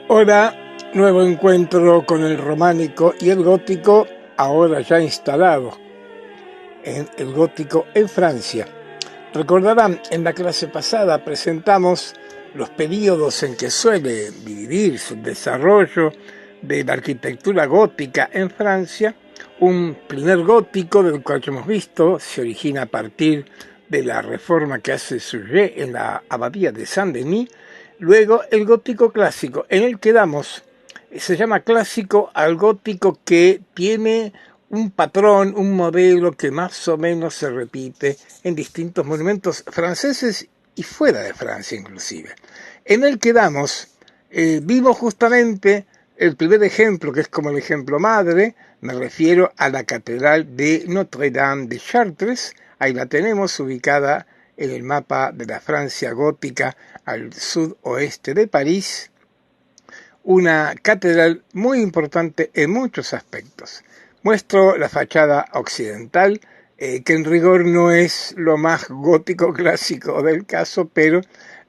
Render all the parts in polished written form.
Hola, nuevo encuentro con el románico y el gótico, ahora ya instalado en el gótico en Francia. Recordarán, en la clase pasada presentamos los períodos en que suele dividirse el desarrollo de la arquitectura gótica en Francia. Un primer gótico, del cual ya hemos visto, se origina a partir de la reforma que hace Suger en la abadía de Saint-Denis. Luego el gótico clásico, en el que se llama clásico al gótico que tiene un patrón, un modelo que más o menos se repite en distintos monumentos franceses y fuera de Francia inclusive. En el que vimos justamente el primer ejemplo, que es como el ejemplo madre. Me refiero a la Catedral de Notre-Dame de Chartres. Ahí la tenemos ubicada en el mapa de la Francia gótica al sudoeste de París. Una catedral muy importante en muchos aspectos. Muestro la fachada occidental, que en rigor no es lo más gótico clásico del caso, pero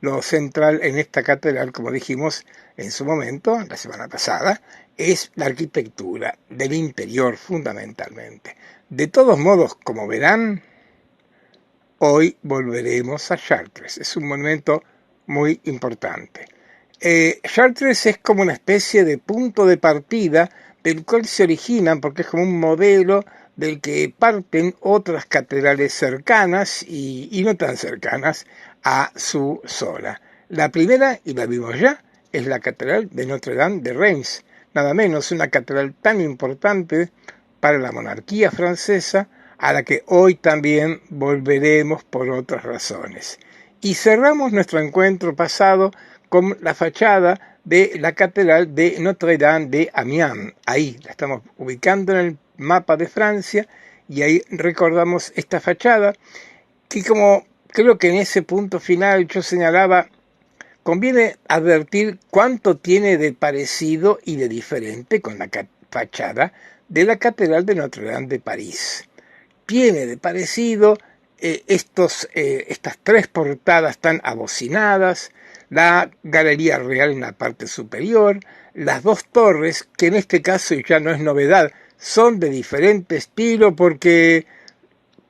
lo central en esta catedral, como dijimos en su momento, la semana pasada, es la arquitectura del interior fundamentalmente. De todos modos, como verán, hoy volveremos a Chartres. Es un monumento muy importante. Chartres es como una especie de punto de partida del cual se originan, porque es como un modelo del que parten otras catedrales cercanas y no tan cercanas a su zona. La primera, y la vimos ya, es la Catedral de Notre-Dame de Reims, nada menos una catedral tan importante para la monarquía francesa, a la que hoy también volveremos por otras razones. Y cerramos nuestro encuentro pasado con la fachada de la Catedral de Notre-Dame de Amiens. Ahí la estamos ubicando en el mapa de Francia y ahí recordamos esta fachada que, como creo que en ese punto final yo señalaba, conviene advertir cuánto tiene de parecido y de diferente con la fachada de la Catedral de Notre-Dame de París. Tiene de parecido estas tres portadas tan abocinadas, la Galería Real en la parte superior, las dos torres, que en este caso ya no es novedad, son de diferente estilo porque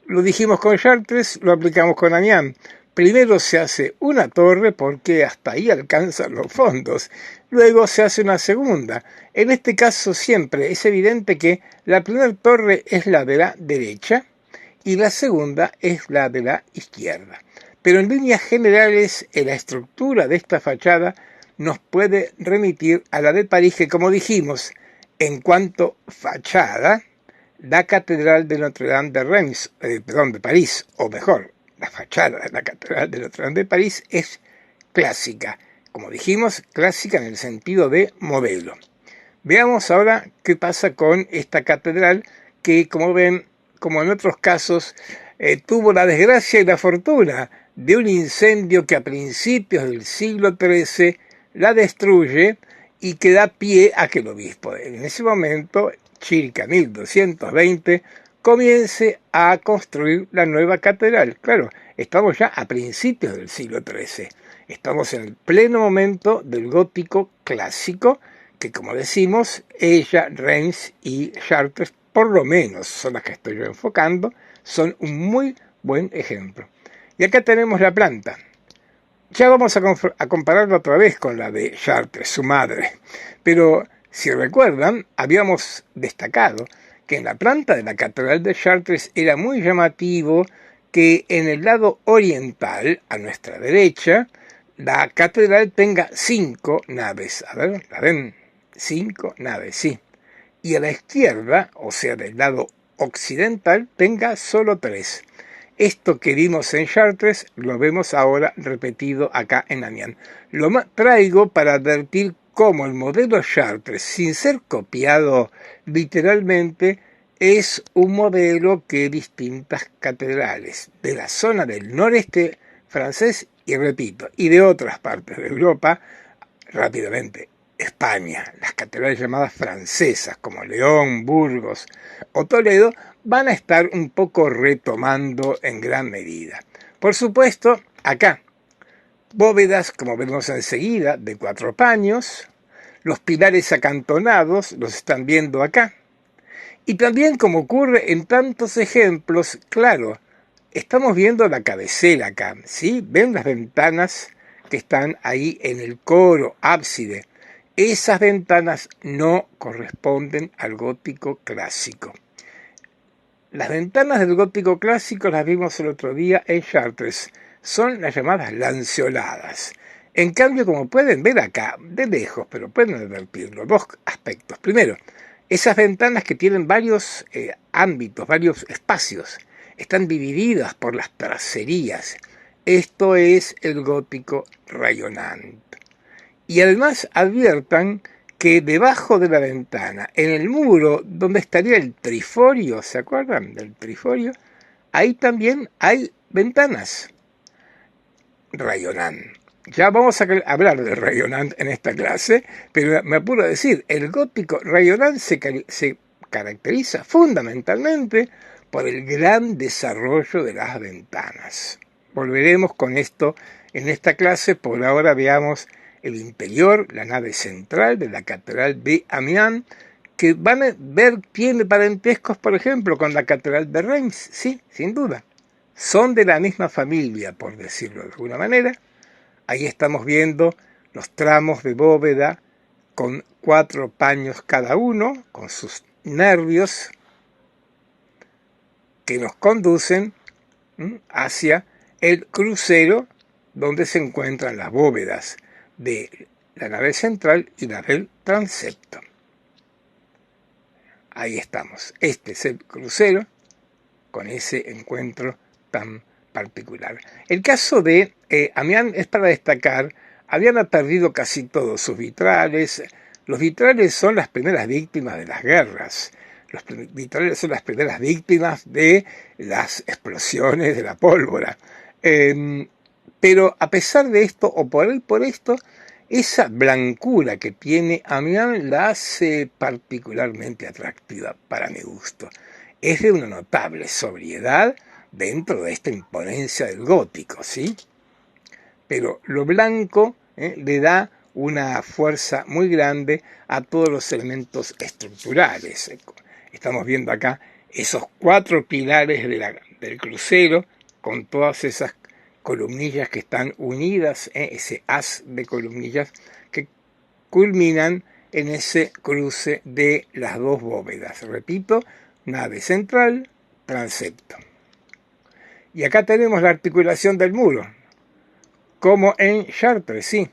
lo dijimos con Chartres, lo aplicamos con Amiens. Primero se hace una torre porque hasta ahí alcanzan los fondos. Luego se hace una segunda. En este caso siempre es evidente que la primera torre es la de la derecha y la segunda es la de la izquierda. Pero en líneas generales, la estructura de esta fachada nos puede remitir a la de París, que como dijimos, en cuanto fachada, la Catedral de Notre-Dame de Reims, de París, o mejor, la fachada de la Catedral de Notre-Dame de París es clásica. Como dijimos, clásica en el sentido de modelo. Veamos ahora qué pasa con esta catedral que, como ven, como en otros casos, tuvo la desgracia y la fortuna de un incendio que a principios del siglo XIII la destruye y que da pie a que el obispo en ese momento, circa 1220, comience a construir la nueva catedral. Claro, estamos ya a principios del siglo XIII. Estamos en el pleno momento del gótico clásico, que como decimos, ella, Reims y Chartres, por lo menos son las que estoy yo enfocando, son un muy buen ejemplo. Y acá tenemos la planta. Ya vamos a compararla otra vez con la de Chartres, su madre. Pero si recuerdan, habíamos destacado que en la planta de la Catedral de Chartres era muy llamativo que en el lado oriental, a nuestra derecha, la catedral tenga 5 naves. A ver, ¿la ven? 5 naves, sí. Y a la izquierda, o sea, del lado occidental, tenga solo 3. Esto que vimos en Chartres lo vemos ahora repetido acá en Amiens. Lo traigo para advertir cómo el modelo Chartres, sin ser copiado literalmente, es un modelo que distintas catedrales de la zona del noreste francés y, repito, y de otras partes de Europa, rápidamente, España, las catedrales llamadas francesas como León, Burgos o Toledo, van a estar un poco retomando en gran medida. Por supuesto, acá, bóvedas, como vemos enseguida, de 4 paños, Los pilares acantonados los están viendo acá. Y también, como ocurre en tantos ejemplos, claro, estamos viendo la cabecera acá, ¿sí? ¿Ven las ventanas que están ahí en el coro, ábside? Esas ventanas no corresponden al gótico clásico. Las ventanas del gótico clásico las vimos el otro día en Chartres. Son las llamadas lanceoladas. En cambio, como pueden ver acá, de lejos, pero pueden advertirlo, dos aspectos. Primero, esas ventanas que tienen varios ámbitos, varios espacios, están divididas por las tracerías. Esto es el gótico rayonant. Y además adviertan que debajo de la ventana, en el muro donde estaría el triforio, ¿se acuerdan del triforio? Ahí también hay ventanas. Rayonant. Ya vamos a hablar de Rayonant en esta clase, pero me apuro a decir, el gótico Rayonant se caracteriza fundamentalmente por el gran desarrollo de las ventanas. Volveremos con esto en esta clase. Por ahora veamos el interior, la nave central de la Catedral de Amiens, que van a ver, tiene parentescos, por ejemplo, con la Catedral de Reims, sí, sin duda. Son de la misma familia, por decirlo de alguna manera. Ahí estamos viendo los tramos de bóveda con 4 paños cada uno, con sus nervios que nos conducen hacia el crucero donde se encuentran las bóvedas de la nave central y la del transepto. Ahí estamos. Este es el crucero con ese encuentro tan particular. El caso de Amiens es para destacar, habían perdido casi todos sus vitrales. Los vitrales son las primeras víctimas de las guerras. Los vitrales son las primeras víctimas de las explosiones de la pólvora. Pero a pesar de esto, o por esto, esa blancura que tiene Amiens la hace particularmente atractiva para mi gusto. Es de una notable sobriedad dentro de esta imponencia del gótico, ¿sí? Pero lo blanco le da una fuerza muy grande a todos los elementos estructurales. Estamos viendo acá esos 4 pilares del crucero con todas esas columnillas que están unidas, ese haz de columnillas que culminan en ese cruce de las 2 bóvedas. Repito, nave central, transepto. Y acá tenemos la articulación del muro, como en Chartres, sí.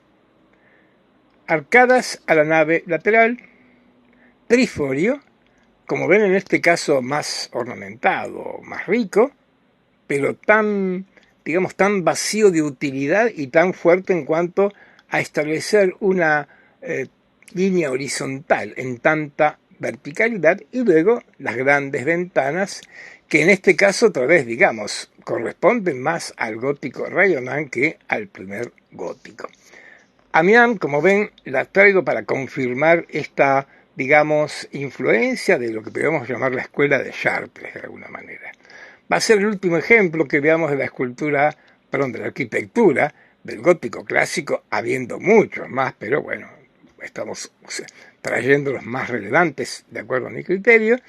Arcadas a la nave lateral, triforio, como ven en este caso más ornamentado, más rico, pero tan, digamos, tan vacío de utilidad y tan fuerte en cuanto a establecer una línea horizontal en tanta verticalidad, y luego las grandes ventanas, que en este caso otra vez, digamos, corresponden más al gótico rayonant que al primer gótico. Amiens, como ven, la traigo para confirmar esta, digamos, influencia de lo que podemos llamar la escuela de Chartres, de alguna manera. Va a ser el último ejemplo que veamos de la escultura, perdón, de la arquitectura del gótico clásico, habiendo muchos más, pero bueno, estamos trayendo los más relevantes de acuerdo a mi criterio.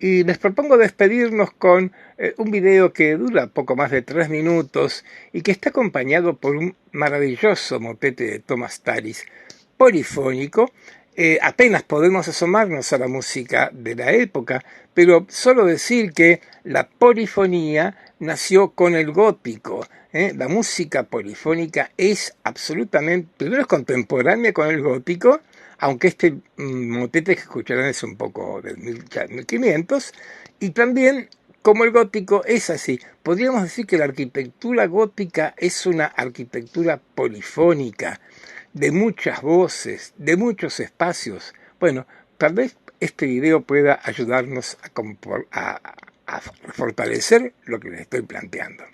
Y les propongo despedirnos con un video que dura poco más de 3 minutos y que está acompañado por un maravilloso motete de Thomas Tallis, polifónico. Apenas podemos asomarnos a la música de la época, pero solo decir que la polifonía nació con el gótico. La música polifónica es absolutamente, primero es contemporánea con el gótico, aunque este motete que escucharán es un poco del 1500, y también como el gótico es así. Podríamos decir que la arquitectura gótica es una arquitectura polifónica, de muchas voces, de muchos espacios. Bueno, tal vez este video pueda ayudarnos a fortalecer lo que les estoy planteando.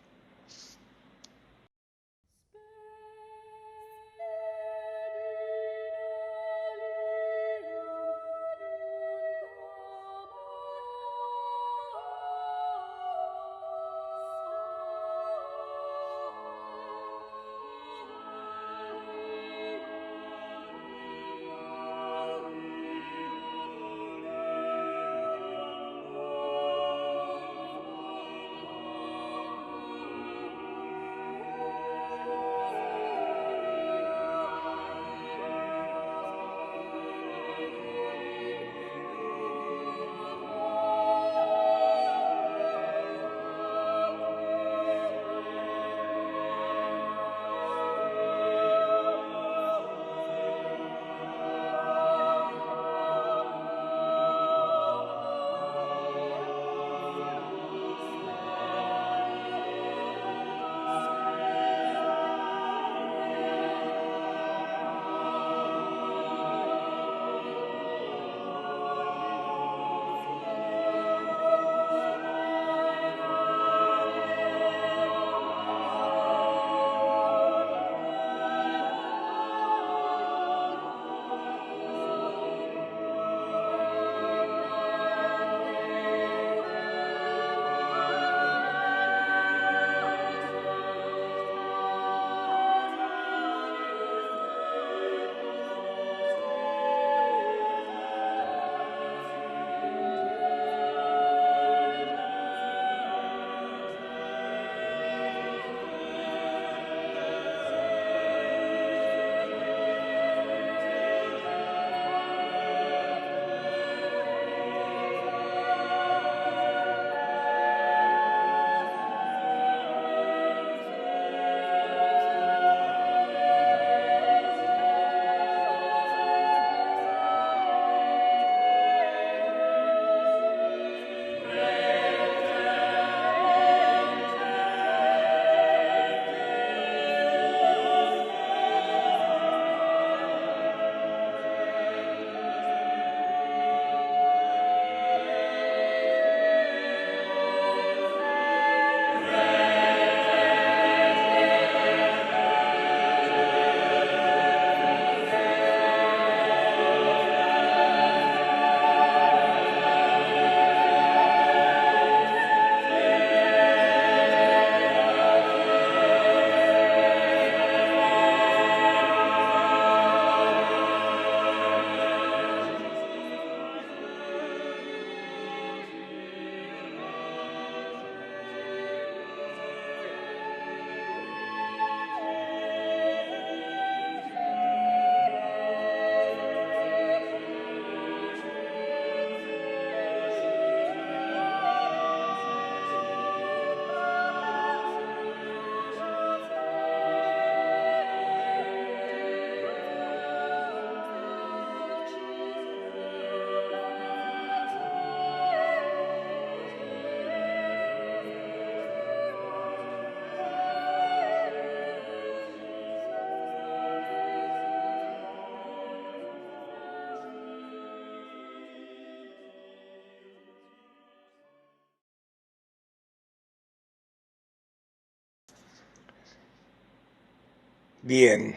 Bien,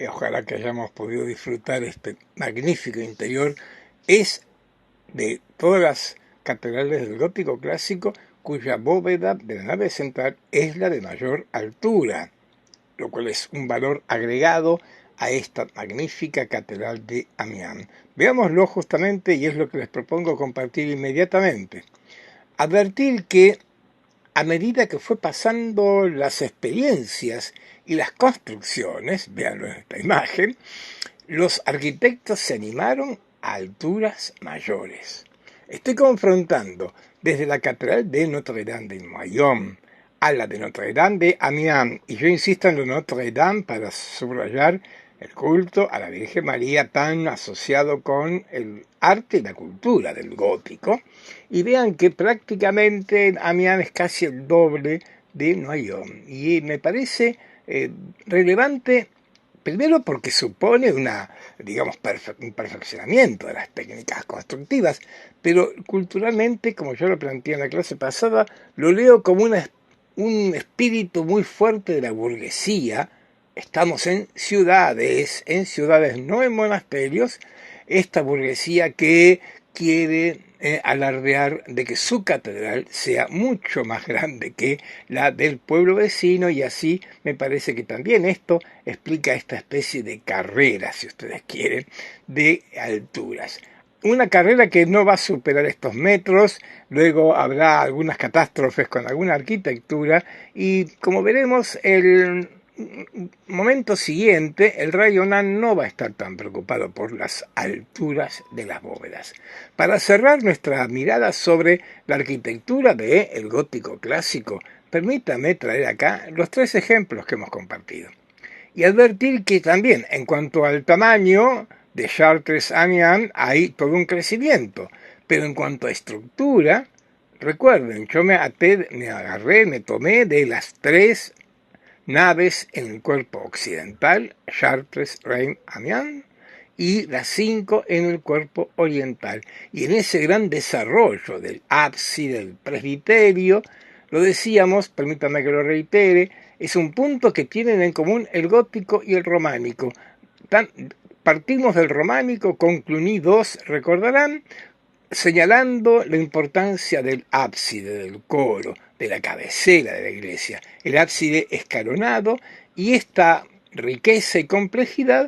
ojalá que hayamos podido disfrutar este magnífico interior. Es de todas las catedrales del gótico clásico cuya bóveda de la nave central es la de mayor altura, lo cual es un valor agregado a esta magnífica catedral de Amiens. Veámoslo justamente y es lo que les propongo compartir inmediatamente. Advertir que a medida que fue pasando las experiencias y las construcciones, véanlo en esta imagen, los arquitectos se animaron a alturas mayores. Estoy confrontando desde la Catedral de Notre-Dame de Noyon a la de Notre-Dame de Amiens, y yo insisto en lo Notre-Dame para subrayar el culto a la Virgen María tan asociado con el arte y la cultura del gótico, y vean que prácticamente Amiens es casi el doble de Noyon, y me parece relevante. Primero porque supone un perfeccionamiento de las técnicas constructivas, pero culturalmente, como yo lo planteé en la clase pasada, lo leo como un espíritu muy fuerte de la burguesía. Estamos en ciudades no en monasterios, esta burguesía que quiere alardear de que su catedral sea mucho más grande que la del pueblo vecino, y así me parece que también esto explica esta especie de carrera, si ustedes quieren, de alturas. Una carrera que no va a superar estos metros, luego habrá algunas catástrofes con alguna arquitectura y, como veremos, el momento siguiente, el Rayonán no va a estar tan preocupado por las alturas de las bóvedas. Para cerrar nuestra mirada sobre la arquitectura del gótico clásico, permítame traer acá los tres ejemplos que hemos compartido. Y advertir que también, en cuanto al tamaño de Chartres-Amiens, hay todo un crecimiento. Pero en cuanto a estructura, recuerden, yo me tomé de las tres naves en el cuerpo occidental, Chartres, Reims, Amiens, y las 5 en el cuerpo oriental. Y en ese gran desarrollo del ábside, del presbiterio, lo decíamos, permítame que lo reitere, es un punto que tienen en común el gótico y el románico. Partimos del románico con Cluny II, recordarán, señalando la importancia del ábside, del coro, de la cabecera de la iglesia, el ábside escalonado, y esta riqueza y complejidad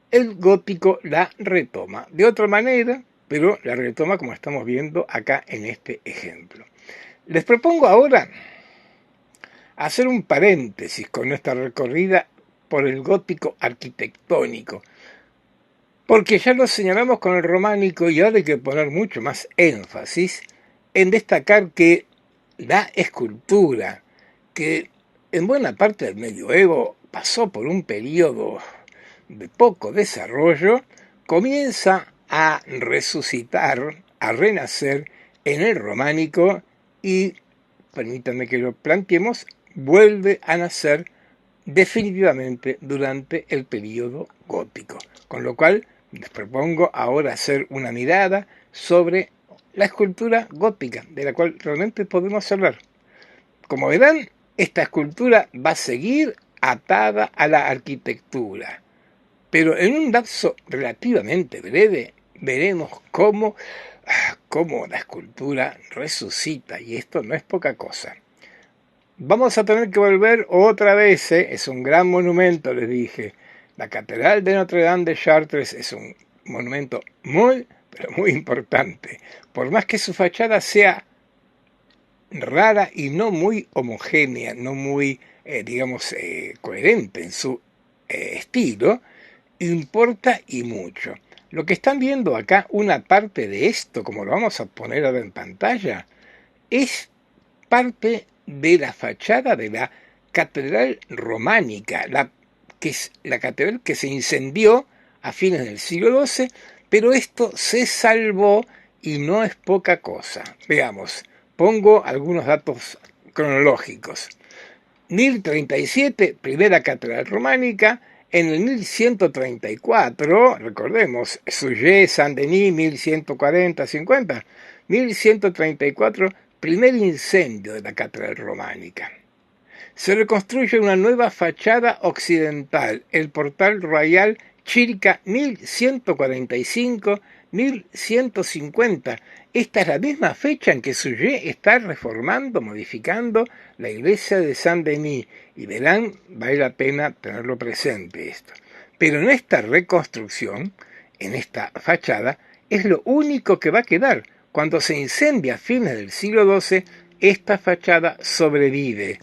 el gótico la retoma de otra manera, pero la retoma como estamos viendo acá en este ejemplo. Les propongo ahora hacer un paréntesis con nuestra recorrida por el gótico arquitectónico, porque ya lo señalamos con el románico y ahora hay que poner mucho más énfasis en destacar que la escultura, que en buena parte del medioevo pasó por un periodo de poco desarrollo, comienza a resucitar, a renacer en el románico y, permítanme que lo planteemos, vuelve a nacer definitivamente durante el periodo gótico. Con lo cual, les propongo ahora hacer una mirada sobre la escultura gótica, de la cual realmente podemos hablar. Como verán, esta escultura va a seguir atada a la arquitectura, pero en un lapso relativamente breve veremos cómo la escultura resucita, y esto no es poca cosa. Vamos a tener que volver otra vez, es un gran monumento, les dije. La Catedral de Notre-Dame de Chartres es un monumento muy, pero muy importante. Por más que su fachada sea rara y no muy homogénea, no muy, coherente en su estilo, importa y mucho. Lo que están viendo acá, una parte de esto, como lo vamos a poner ahora en pantalla, es parte de la fachada de la catedral románica, que es la catedral que se incendió a fines del siglo XII, pero esto se salvó y no es poca cosa. Veamos, pongo algunos datos cronológicos. 1037, primera catedral románica. En el 1134, recordemos, Suger, Saint-Denis, 1140-50, 1134, primer incendio de la catedral románica. Se reconstruye una nueva fachada occidental, el Portal Royal circa 1145-1150. Esta es la misma fecha en que Suger está reformando, modificando la iglesia de Saint-Denis. Y verán, vale la pena tenerlo presente esto. Pero en esta reconstrucción, en esta fachada, es lo único que va a quedar. Cuando se incendia a fines del siglo XII, esta fachada sobrevive.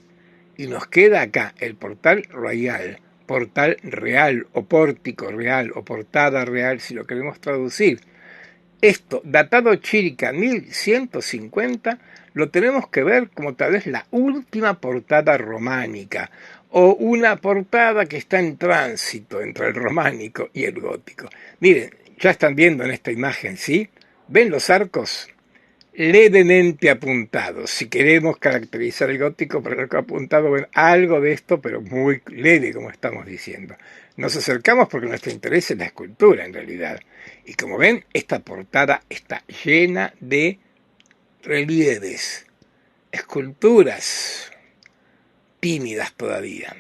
Y nos queda acá el Portal Royal, Portal Real o Pórtico Real o Portada Real si lo queremos traducir. Esto, datado circa 1150, lo tenemos que ver como tal vez la última portada románica o una portada que está en tránsito entre el románico y el gótico. Miren, ya están viendo en esta imagen, ¿sí? ¿Ven los arcos? Levemente apuntados. Si queremos caracterizar el gótico por el arco apuntado, bueno, algo de esto, pero muy leve, como estamos diciendo. Nos acercamos porque nuestro interés es la escultura, en realidad. Y como ven, esta portada está llena de relieves, esculturas tímidas todavía.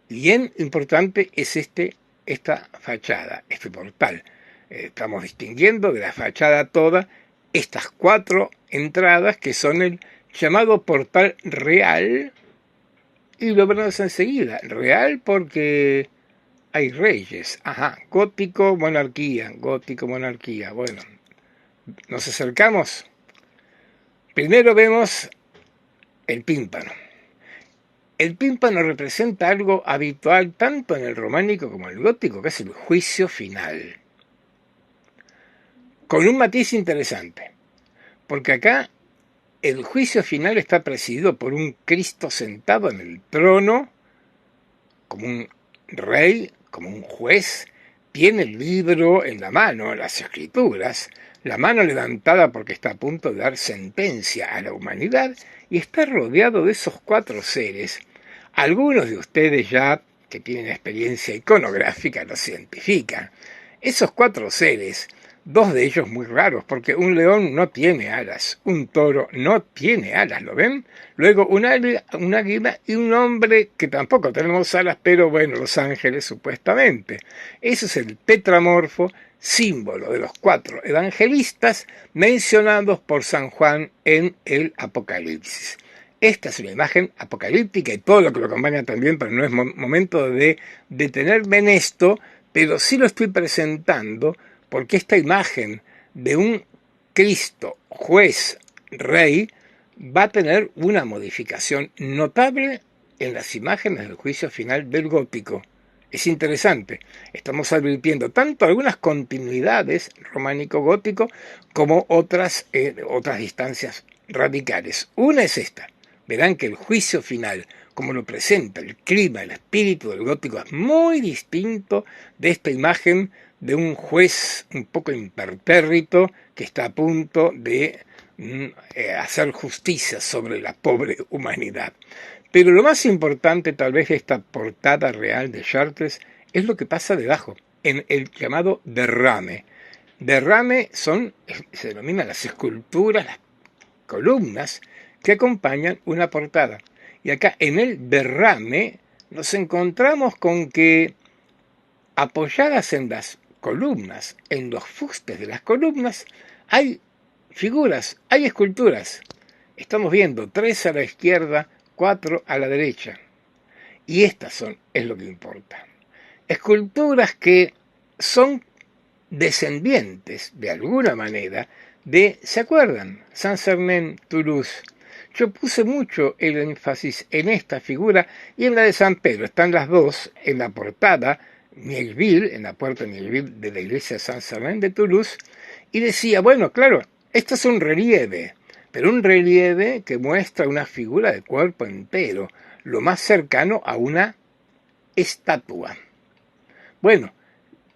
Bien importante es esta fachada, este portal. Estamos distinguiendo de la fachada toda estas 4 entradas que son el llamado Portal Real, y lo veremos enseguida. Real porque hay reyes. Ajá, gótico, monarquía. Bueno, nos acercamos. Primero vemos el tímpano. El tímpano representa algo habitual tanto en el románico como en el gótico, que es el juicio final. Con un matiz interesante, porque acá el juicio final está presidido por un Cristo sentado en el trono, como un rey, como un juez, tiene el libro en la mano, las escrituras, la mano levantada porque está a punto de dar sentencia a la humanidad, y está rodeado de esos 4 seres. Algunos de ustedes ya, que tienen experiencia iconográfica, los identifican. Esos 4 seres, 2 de ellos muy raros, porque un león no tiene alas, un toro no tiene alas, ¿lo ven? Luego un águila y un hombre que tampoco tenemos alas, pero bueno, los ángeles supuestamente. Ese es el tetramorfo, símbolo de los 4 evangelistas mencionados por San Juan en el Apocalipsis. Esta es una imagen apocalíptica y todo lo que lo acompaña también, pero no es momento de detenerme en esto, pero sí lo estoy presentando porque esta imagen de un Cristo, juez, rey, va a tener una modificación notable en las imágenes del juicio final del gótico. Es interesante, estamos advirtiendo tanto algunas continuidades románico-gótico como otras distancias radicales. Una es esta, verán que el juicio final, como lo presenta el clima, el espíritu del gótico, es muy distinto de esta imagen de un juez un poco impertérrito que está a punto de hacer justicia sobre la pobre humanidad. Pero lo más importante tal vez de esta portada real de Chartres es lo que pasa debajo, en el llamado derrame. Derrame se denominan las esculturas, las columnas que acompañan una portada. Y acá en el derrame nos encontramos con que apoyadas en las columnas, en los fustes de las columnas, hay figuras, hay esculturas. Estamos viendo 3 a la izquierda, 4 a la derecha. Y estas es lo que importa. Esculturas que son descendientes, de alguna manera, ¿se acuerdan? Saint-Sernin, Toulouse. Yo puse mucho el énfasis en esta figura y en la de San Pedro. Están las 2 en la portada, Mielville, en la puerta de Mielville de la iglesia de Saint-Sernin de Toulouse, y decía, bueno, claro, esto es un relieve, pero un relieve que muestra una figura de cuerpo entero, lo más cercano a una estatua. Bueno,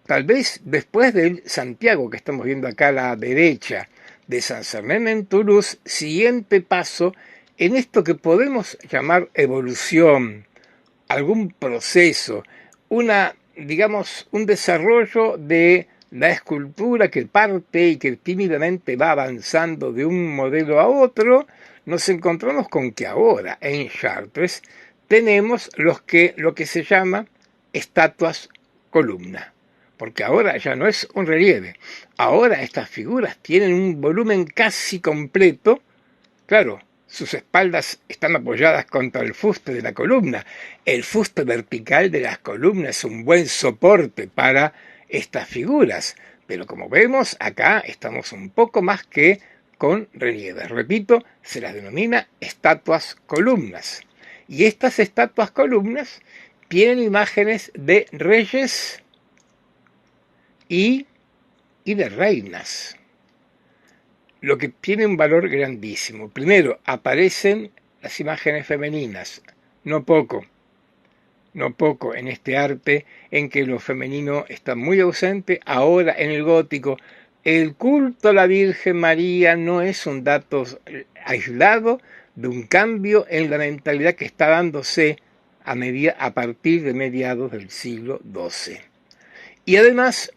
tal vez después del Santiago que estamos viendo acá a la derecha, de Saint-Sernin en Toulouse, siguiente paso en esto que podemos llamar evolución, algún proceso, un desarrollo de la escultura que parte y que tímidamente va avanzando de un modelo a otro. Nos encontramos con que ahora en Chartres tenemos lo que se llama estatuas columna, porque ahora ya no es un relieve, ahora estas figuras tienen un volumen casi completo. Claro, sus espaldas están apoyadas contra el fuste de la columna. El fuste vertical de las columnas es un buen soporte para estas figuras, pero como vemos acá estamos un poco más que con relieves. Repito, se las denomina estatuas columnas. Y estas estatuas columnas tienen imágenes de reyes y de reinas, lo que tiene un valor grandísimo. Primero, aparecen las imágenes femeninas, no poco en este arte en que lo femenino está muy ausente. Ahora en el gótico, el culto a la Virgen María no es un dato aislado de un cambio en la mentalidad que está dándose a partir de mediados del siglo XII. Y además,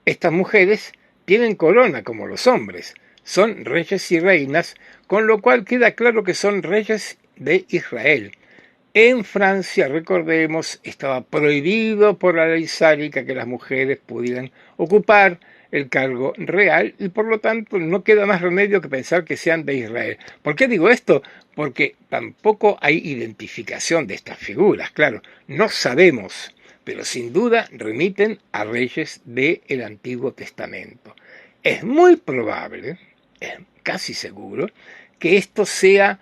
estas mujeres tienen corona como los hombres, son reyes y reinas, con lo cual queda claro que son reyes de Israel. En Francia, recordemos, estaba prohibido por la ley sálica que las mujeres pudieran ocupar el cargo real y por lo tanto no queda más remedio que pensar que sean de Israel. ¿Por qué digo esto? Porque tampoco hay identificación de estas figuras, claro, no sabemos, pero sin duda remiten a reyes del Antiguo Testamento. Es muy probable, es casi seguro, que esto sea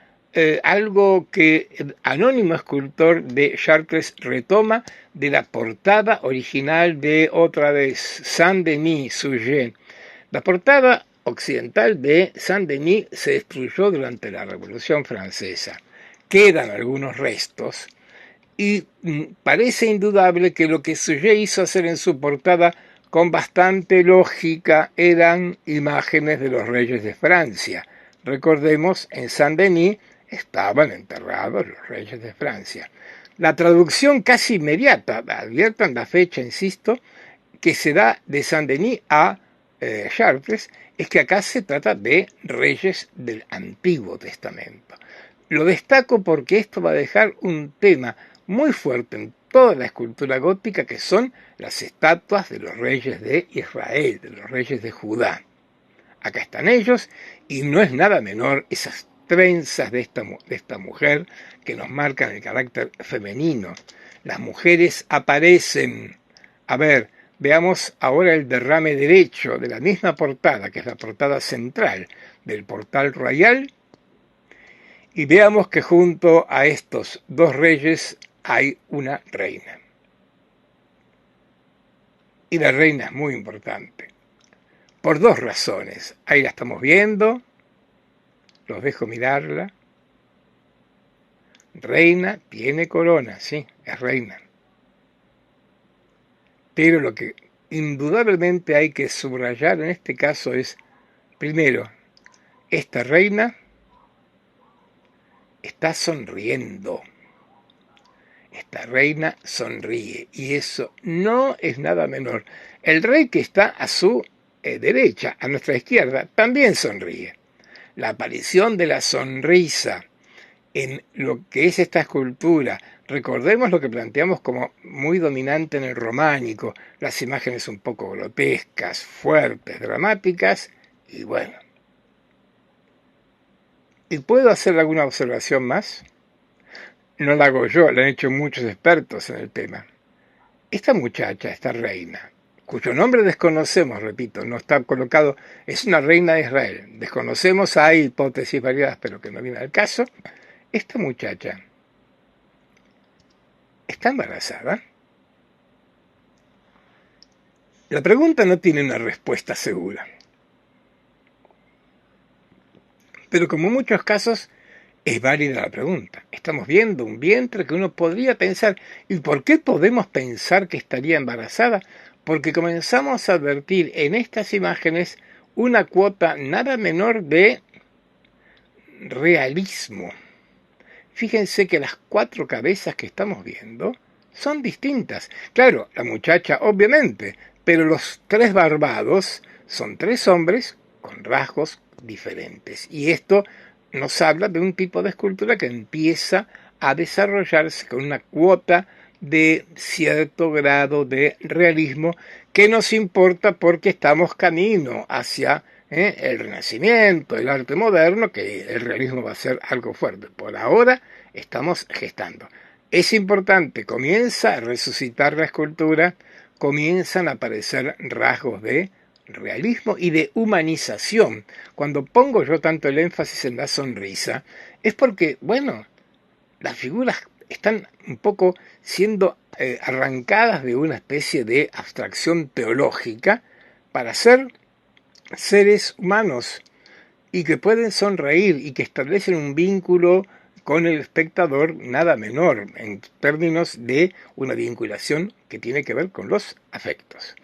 algo que el anónimo escultor de Chartres retoma de la portada original de otra vez Saint-Denis Suger. La portada occidental de Saint-Denis se destruyó durante la Revolución Francesa. Quedan algunos restos y parece indudable que lo que Suger hizo hacer en su portada con bastante lógica eran imágenes de los reyes de Francia. Recordemos, en Saint-Denis estaban enterrados los reyes de Francia. La traducción casi inmediata, adviertan la fecha, insisto, que se da de Saint-Denis a Chartres, es que acá se trata de reyes del Antiguo Testamento. Lo destaco porque esto va a dejar un tema muy fuerte en toda la escultura gótica, que son las estatuas de los reyes de Israel, de los reyes de Judá. Acá están ellos, y no es nada menor esas trenzas de esta mujer que nos marcan el carácter femenino. Las mujeres aparecen. A ver, veamos ahora el derrame derecho de la misma portada, que es la portada central del portal royal, y veamos que junto a estos dos reyes hay una reina. Y la reina es muy importante, por dos razones. Ahí la estamos viendo, los dejo mirarla. Reina, tiene corona, sí, es reina. Pero lo que indudablemente hay que subrayar en este caso es, primero, esta reina está sonriendo. Esta reina sonríe y eso no es nada menor. El rey que está a su derecha, a nuestra izquierda, también sonríe. La aparición de la sonrisa en lo que es esta escultura, recordemos lo que planteamos como muy dominante en el románico, las imágenes un poco grotescas, fuertes, dramáticas, y bueno. ¿Y puedo hacer alguna observación más? No la hago yo, la han hecho muchos expertos en el tema. Esta muchacha, esta reina, cuyo nombre desconocemos, repito, no está colocado, es una reina de Israel. Desconocemos, hay hipótesis variadas, pero que no viene al caso. Esta muchacha está embarazada. La pregunta no tiene una respuesta segura. Pero como en muchos casos, es válida la pregunta. Estamos viendo un vientre que uno podría pensar, ¿y por qué podemos pensar que estaría embarazada? Porque comenzamos a advertir en estas imágenes una cuota nada menor de realismo. Fíjense que las cuatro cabezas que estamos viendo son distintas. Claro, la muchacha obviamente, pero los tres barbados son tres hombres con rasgos diferentes. Y esto nos habla de un tipo de escultura que empieza a desarrollarse con una cuota de cierto grado de realismo que nos importa porque estamos camino hacia el Renacimiento, el arte moderno, que el realismo va a ser algo fuerte. Por ahora estamos gestando. Es importante, comienza a resucitar la escultura, comienzan a aparecer rasgos de realismo y de humanización. Cuando pongo yo tanto el énfasis en la sonrisa, es porque, bueno, las figuras están un poco siendo arrancadas de una especie de abstracción teológica para ser seres humanos y que pueden sonreír y que establecen un vínculo con el espectador nada menor en términos de una vinculación que tiene que ver con los afectos.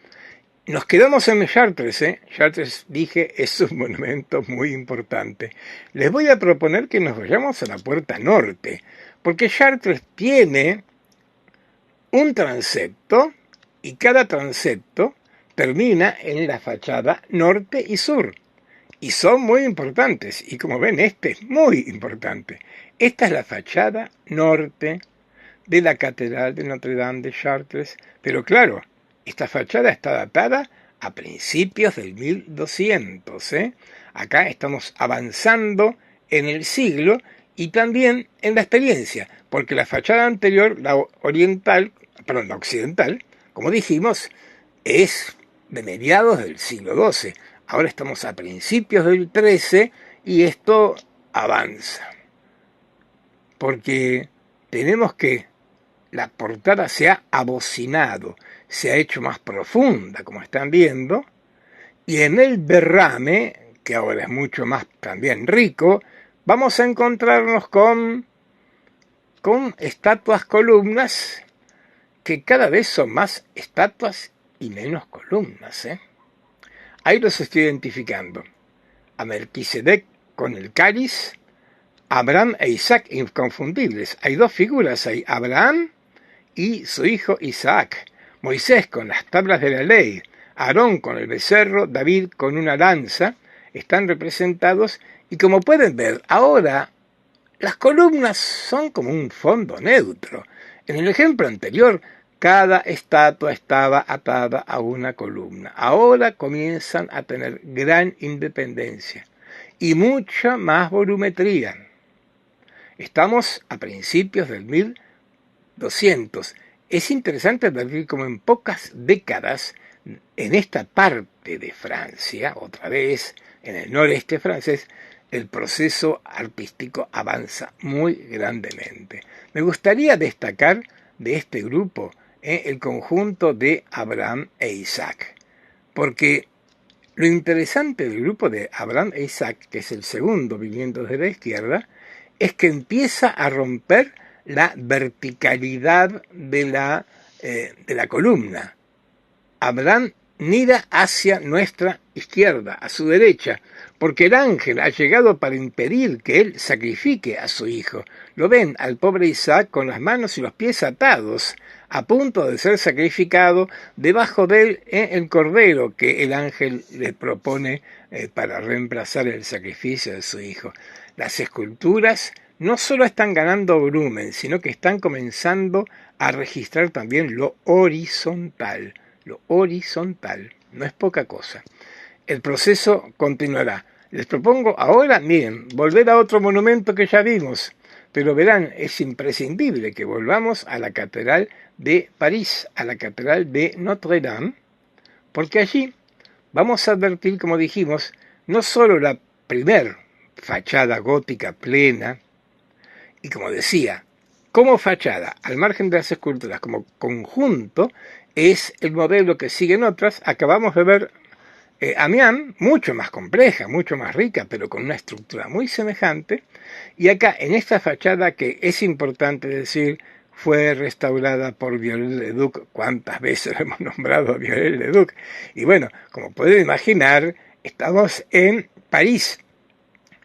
Nos quedamos en Chartres, Chartres, dije, es un monumento muy importante. Les voy a proponer que nos vayamos a la puerta norte, porque Chartres tiene un transepto y cada transepto termina en la fachada norte y sur. Y son muy importantes, y como ven, este es muy importante. Esta es la fachada norte de la Catedral de Notre Dame de Chartres, pero claro, esta fachada está datada a principios del 1200. Acá estamos avanzando en el siglo y también en la experiencia, porque la fachada anterior, la occidental, como dijimos, es de mediados del siglo XII. Ahora estamos a principios del XIII y esto avanza, porque tenemos que la portada se ha abocinado, se ha hecho más profunda, como están viendo, y en el derrame, que ahora es mucho más también rico, vamos a encontrarnos con estatuas columnas, que cada vez son más estatuas y menos columnas. Ahí los estoy identificando. A Melquisedec con el cáliz, Abraham e Isaac inconfundibles. Hay dos figuras ahí, Abraham y su hijo Isaac, Moisés con las tablas de la ley, Aarón con el becerro, David con una lanza, están representados y como pueden ver, ahora las columnas son como un fondo neutro. En el ejemplo anterior, cada estatua estaba atada a una columna. Ahora comienzan a tener gran independencia y mucha más volumetría. Estamos a principios del 1200. Es interesante ver cómo en pocas décadas, en esta parte de Francia, otra vez en el noreste francés, el proceso artístico avanza muy grandemente. Me gustaría destacar de este grupo el conjunto de Abraham e Isaac, porque lo interesante del grupo de Abraham e Isaac, que es el segundo viniendo desde la izquierda, es que empieza a romper la verticalidad de la columna. Abraham mira hacia nuestra izquierda, a su derecha, porque el ángel ha llegado para impedir que él sacrifique a su hijo. Lo ven al pobre Isaac con las manos y los pies atados, a punto de ser sacrificado, debajo de él el cordero que el ángel le propone para reemplazar el sacrificio de su hijo. Las esculturas no solo están ganando volumen, sino que están comenzando a registrar también lo horizontal. Lo horizontal no es poca cosa. El proceso continuará. Les propongo ahora, miren, volver a otro monumento que ya vimos, pero verán, es imprescindible que volvamos a la Catedral de París, a la Catedral de Notre Dame, porque allí vamos a advertir, como dijimos, no solo la primer fachada gótica plena, y como decía, como fachada, al margen de las esculturas, como conjunto, es el modelo que siguen otras. Acabamos de ver Amiens, mucho más compleja, mucho más rica, pero con una estructura muy semejante. Y acá, en esta fachada, que es importante decir, fue restaurada por Viollet-le-Duc. ¿Cuántas veces hemos nombrado a Viollet-le-Duc? Y bueno, como pueden imaginar, estamos en París,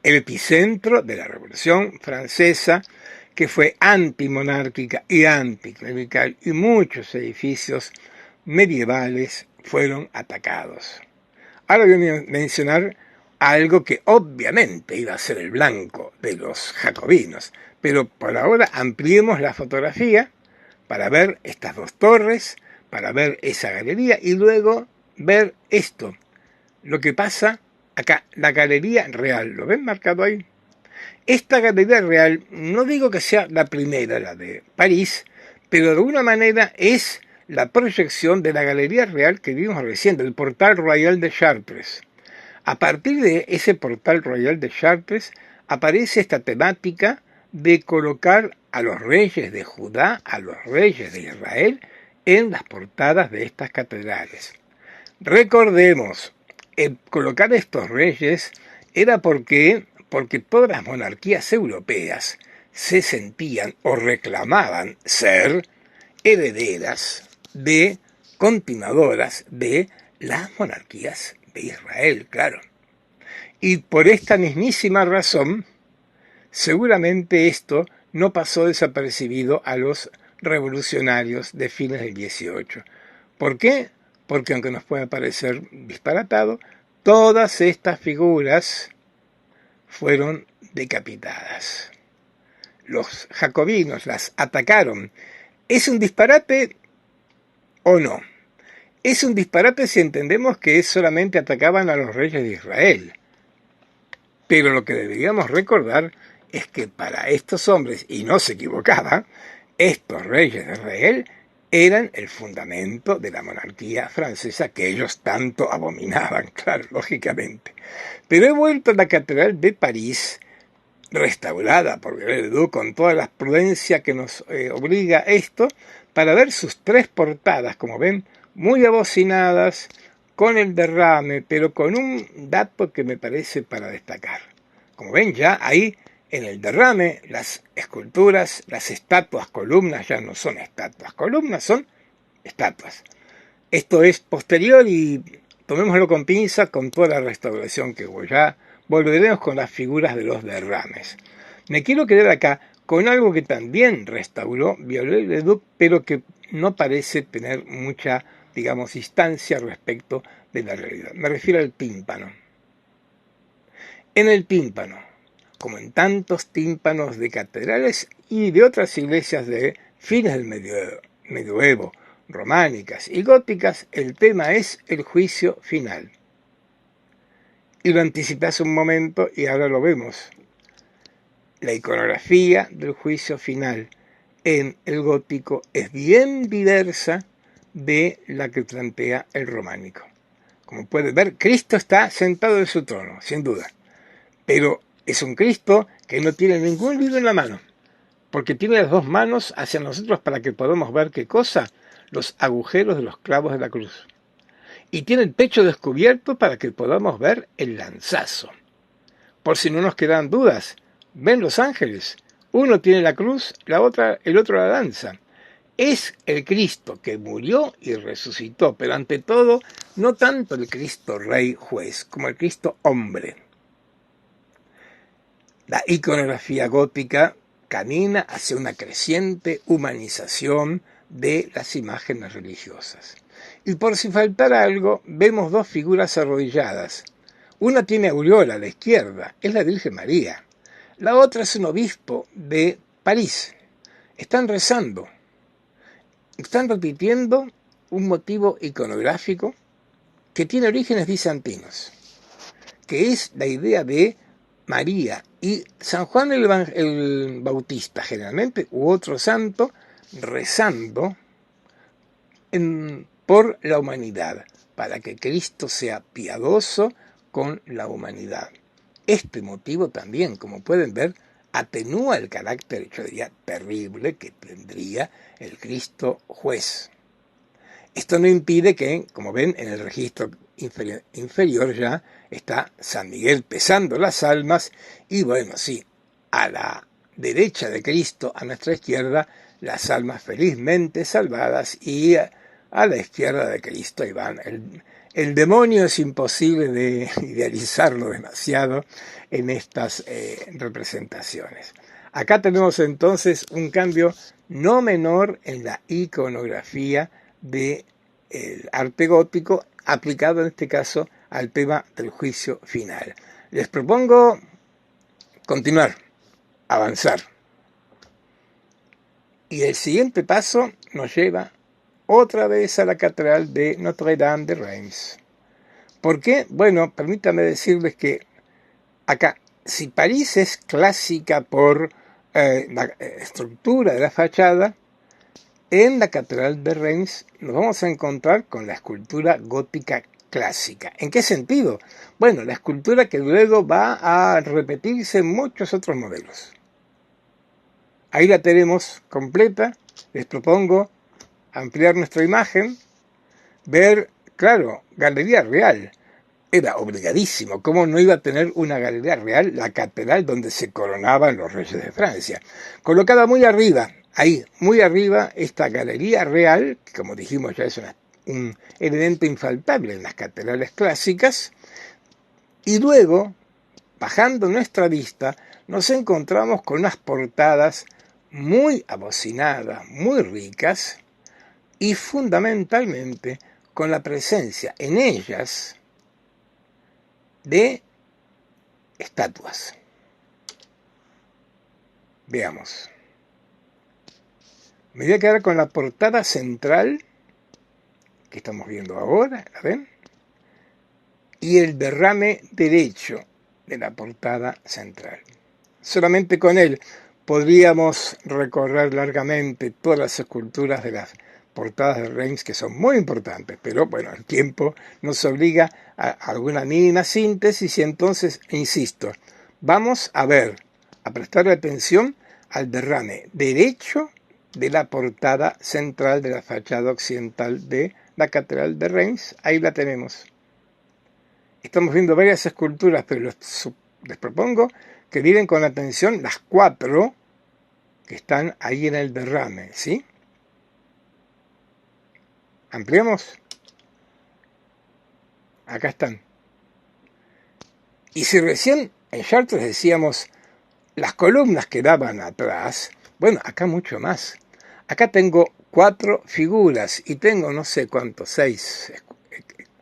el epicentro de la Revolución Francesa, que fue antimonárquica y anticlerical, y muchos edificios medievales fueron atacados. Ahora voy a mencionar algo que obviamente iba a ser el blanco de los jacobinos, Pero por ahora ampliemos la fotografía para ver estas dos torres, para ver esa galería y luego ver esto, lo que pasa acá, la galería real. ¿Lo ven marcado ahí? Esta galería real, no digo que sea la primera, la de París, pero de alguna manera es la proyección de la galería real que vimos recién, del Portal Royal de Chartres. A partir de ese Portal Royal de Chartres aparece esta temática de colocar a los reyes de Judá, a los reyes de Israel, en las portadas de estas catedrales. Recordemos, colocar estos reyes era porque todas las monarquías europeas se sentían o reclamaban ser herederas de, continuadoras de las monarquías de Israel, claro. Y por esta mismísima razón, seguramente esto no pasó desapercibido a los revolucionarios de fines del 18. ¿Por qué? Porque aunque nos pueda parecer disparatado, todas estas figuras fueron decapitadas. Los jacobinos las atacaron. ¿Es un disparate o no? Es un disparate si entendemos que solamente atacaban a los reyes de Israel. Pero lo que deberíamos recordar es que para estos hombres, y no se equivocaba, estos reyes de Israel eran el fundamento de la monarquía francesa que ellos tanto abominaban, claro, lógicamente. Pero he vuelto a la Catedral de París, restaurada por Viollet-le-Duc con toda la prudencia que nos obliga esto, para ver sus tres portadas, como ven, muy abocinadas, con el derrame, pero con un dato que me parece para destacar. Como ven ya ahí en el derrame, las esculturas, las estatuas, columnas ya no son estatuas, columnas son estatuas. Esto es posterior y tomémoslo con pinza con toda la restauración que hubo. Ya volveremos con las figuras de los derrames. Me quiero quedar acá con algo que también restauró Viollet-le-Duc, pero que no parece tener mucha, digamos, distancia respecto de la realidad. Me refiero al tímpano. En el tímpano, como en tantos tímpanos de catedrales y de otras iglesias de fines del medioevo, románicas y góticas, el tema es el juicio final. Y lo anticipé hace un momento y ahora lo vemos. La iconografía del juicio final en el gótico es bien diversa de la que plantea el románico. Como pueden ver, Cristo está sentado en su trono, sin duda. Pero es un Cristo que no tiene ningún libro en la mano, porque tiene las dos manos hacia nosotros para que podamos ver qué cosa, los agujeros de los clavos de la cruz. Y tiene el pecho descubierto para que podamos ver el lanzazo. Por si no nos quedan dudas, ven los ángeles. Uno tiene la cruz, el otro la lanza. Es el Cristo que murió y resucitó, pero ante todo, no tanto el Cristo Rey Juez, como el Cristo Hombre. La iconografía gótica camina hacia una creciente humanización de las imágenes religiosas. Y por si faltara algo, vemos dos figuras arrodilladas. Una tiene aureola a la izquierda, es la Virgen María. La otra es un obispo de París. Están rezando. Están repitiendo un motivo iconográfico que tiene orígenes bizantinos, que es la idea de María y San Juan el Bautista, generalmente, u otro santo, rezando por la humanidad, para que Cristo sea piadoso con la humanidad. Este motivo también, como pueden ver, atenúa el carácter, yo diría, terrible que tendría el Cristo juez. Esto no impide que, como ven, en el registro inferior ya está San Miguel pesando las almas y bueno, sí, a la derecha de Cristo, a nuestra izquierda, las almas felizmente salvadas y a la izquierda de Cristo ahí van. El demonio es imposible de idealizarlo demasiado en estas representaciones. Acá tenemos entonces un cambio no menor en la iconografía del arte gótico, aplicado en este caso al tema del juicio final. Les propongo continuar, avanzar. Y el siguiente paso nos lleva otra vez a la catedral de Notre-Dame de Reims. ¿Por qué? Bueno, permítame decirles que acá, si París es clásica por la estructura de la fachada, en la catedral de Reims nos vamos a encontrar con la escultura gótica clásica. ¿En qué sentido? Bueno, la escultura que luego va a repetirse en muchos otros modelos. Ahí la tenemos completa. Les propongo ampliar nuestra imagen, ver, claro, Galería Real. Era obligadísimo. ¿Cómo no iba a tener una galería real la catedral donde se coronaban los reyes de Francia? Colocada muy arriba, ahí, muy arriba, esta galería real, que como dijimos ya es un elemento infaltable en las catedrales clásicas, y luego, bajando nuestra vista, nos encontramos con unas portadas muy abocinadas, muy ricas, y fundamentalmente con la presencia en ellas de estatuas. Veamos. Me voy a quedar con la portada central que estamos viendo ahora, ¿la ven? Y el derrame derecho de la portada central. Solamente con él podríamos recorrer largamente todas las esculturas de las portadas de Reims, que son muy importantes, pero bueno, el tiempo nos obliga a alguna mínima síntesis y entonces, insisto, vamos a ver, a prestarle atención al derrame derecho de la portada central de la fachada occidental de la Catedral de Reims. Ahí la tenemos. Estamos viendo varias esculturas, pero les propongo que miren con atención las 4 que están ahí en el derrame, ¿sí? Ampliemos. Acá están. Y si recién en Chartres decíamos las columnas que daban atrás, bueno, acá mucho más. Acá tengo 4 figuras y tengo no sé cuántos, 6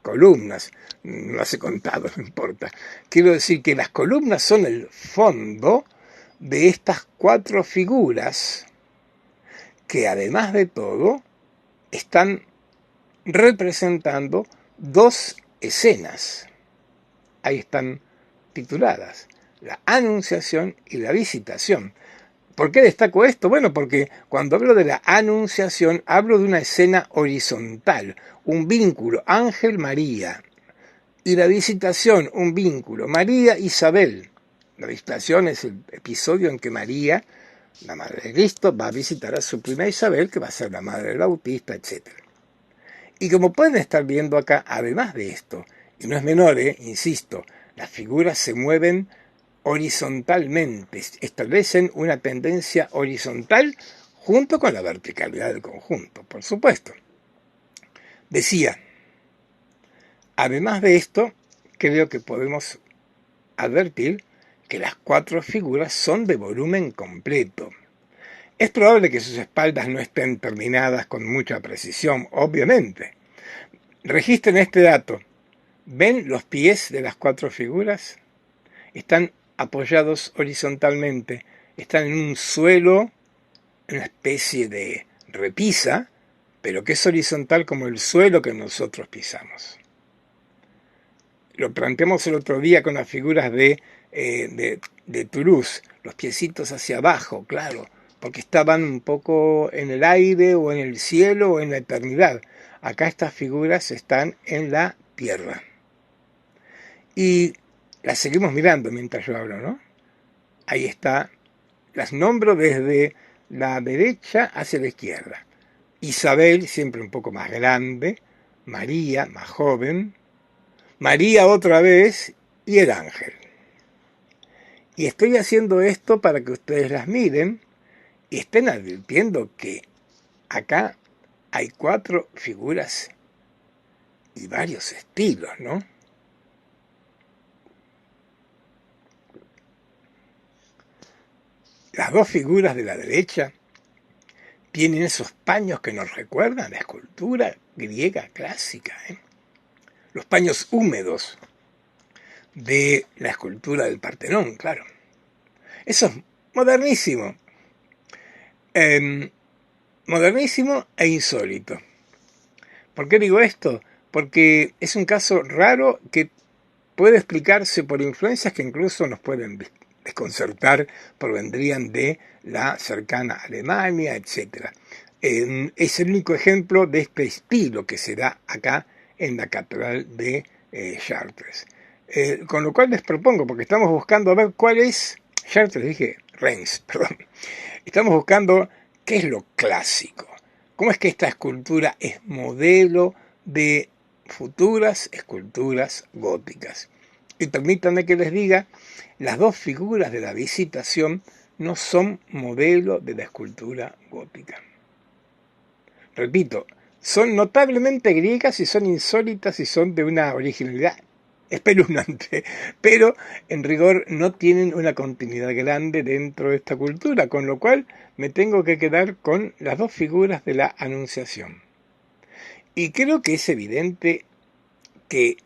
columnas. No las he contado, no importa. Quiero decir que las columnas son el fondo de estas 4 figuras que además de todo están representando 2 escenas. Ahí están tituladas, la Anunciación y la Visitación. ¿Por qué destaco esto? Bueno, porque cuando hablo de la Anunciación hablo de una escena horizontal, un vínculo Ángel-María, y la Visitación, un vínculo María-Isabel. La Visitación es el episodio en que María, la Madre de Cristo, va a visitar a su prima Isabel, que va a ser la Madre del Bautista, etc. Y como pueden estar viendo acá, además de esto, y no es menor, insisto, las figuras se mueven horizontalmente, establecen una tendencia horizontal junto con la verticalidad del conjunto, por supuesto. Decía, además de esto, creo que podemos advertir que las 4 figuras son de volumen completo. Es probable que sus espaldas no estén terminadas con mucha precisión, obviamente. Registren este dato. ¿Ven los pies de las 4 figuras? Están apoyados horizontalmente, están en un suelo, una especie de repisa, pero que es horizontal como el suelo que nosotros pisamos. Lo planteamos el otro día con las figuras de Toulouse, los piecitos hacia abajo, claro, porque estaban un poco en el aire o en el cielo o en la eternidad. Acá estas figuras están en la tierra. Y las seguimos mirando mientras yo hablo, ¿no? Ahí está, las nombro desde la derecha hacia la izquierda. Isabel, siempre un poco más grande, María, más joven, María otra vez y el ángel. Y estoy haciendo esto para que ustedes las miren y estén advirtiendo que acá hay 4 figuras y varios estilos, ¿no? Las 2 figuras de la derecha tienen esos paños que nos recuerdan la escultura griega clásica, los paños húmedos de la escultura del Partenón, claro. Eso es modernísimo. modernísimo e insólito. ¿Por qué digo esto? Porque es un caso raro que puede explicarse por influencias que incluso nos pueden desconcertar, provendrían de la cercana Alemania, etc. Es el único ejemplo de este estilo que se da acá en la catedral de Chartres. Con lo cual les propongo, porque estamos buscando a ver cuál es, Chartres dije, Reims, perdón, estamos buscando qué es lo clásico, cómo es que esta escultura es modelo de futuras esculturas góticas. Y permítanme que les diga, las dos figuras de la Visitación no son modelo de la escultura gótica. Repito, son notablemente griegas y son insólitas y son de una originalidad espeluznante, pero en rigor no tienen una continuidad grande dentro de esta cultura, con lo cual me tengo que quedar con las dos figuras de la Anunciación. Y creo que es evidente que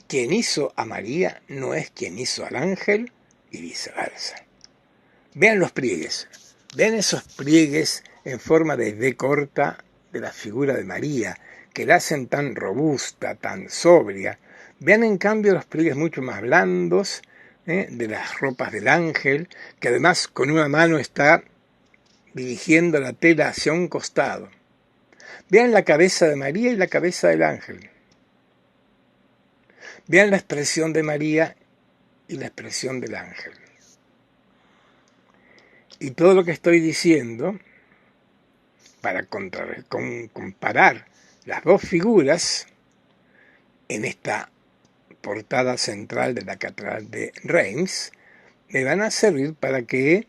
quien hizo a María no es quien hizo al ángel y viceversa. Vean los pliegues, vean esos pliegues en forma de V corta de la figura de María, que la hacen tan robusta, tan sobria. Vean en cambio los pliegues mucho más blandos de las ropas del ángel, que además con una mano está dirigiendo la tela hacia un costado. Vean la cabeza de María y la cabeza del ángel. Vean la expresión de María y la expresión del ángel. Y todo lo que estoy diciendo, para comparar las dos figuras en esta portada central de la Catedral de Reims, me van a servir para que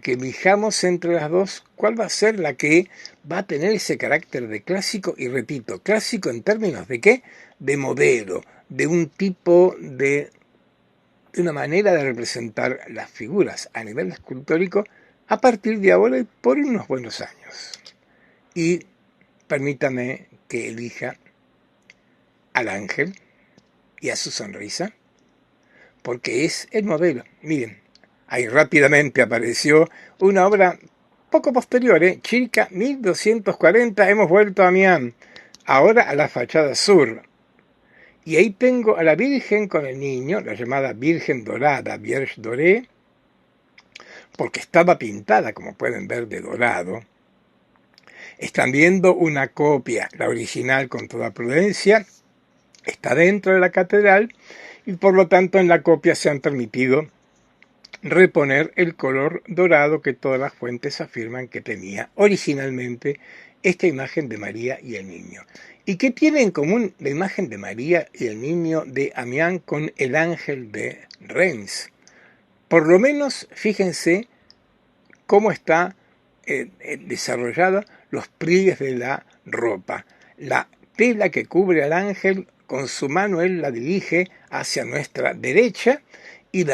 elijamos entre las dos cuál va a ser la que va a tener ese carácter de clásico, y repito, clásico en términos de ¿qué? De modelo, de un tipo de una manera de representar las figuras a nivel escultórico a partir de ahora y por unos buenos años. Y permítame que elija al ángel y a su sonrisa, porque es el modelo. Miren, ahí rápidamente apareció una obra poco posterior, circa 1240, hemos vuelto a Amiens, ahora a la fachada sur. Y ahí tengo a la Virgen con el niño, la llamada Virgen Dorada, Vierge Dorée, porque estaba pintada, como pueden ver, de dorado. Están viendo una copia, la original con toda prudencia, está dentro de la catedral y por lo tanto en la copia se han permitido reponer el color dorado que todas las fuentes afirman que tenía originalmente esta imagen de María y el niño. ¿Y qué tiene en común la imagen de María y el niño de Amiens con el ángel de Reims? Por lo menos fíjense cómo está desarrollada los pliegues de la ropa. La tela que cubre al ángel, con su mano él la dirige hacia nuestra derecha, y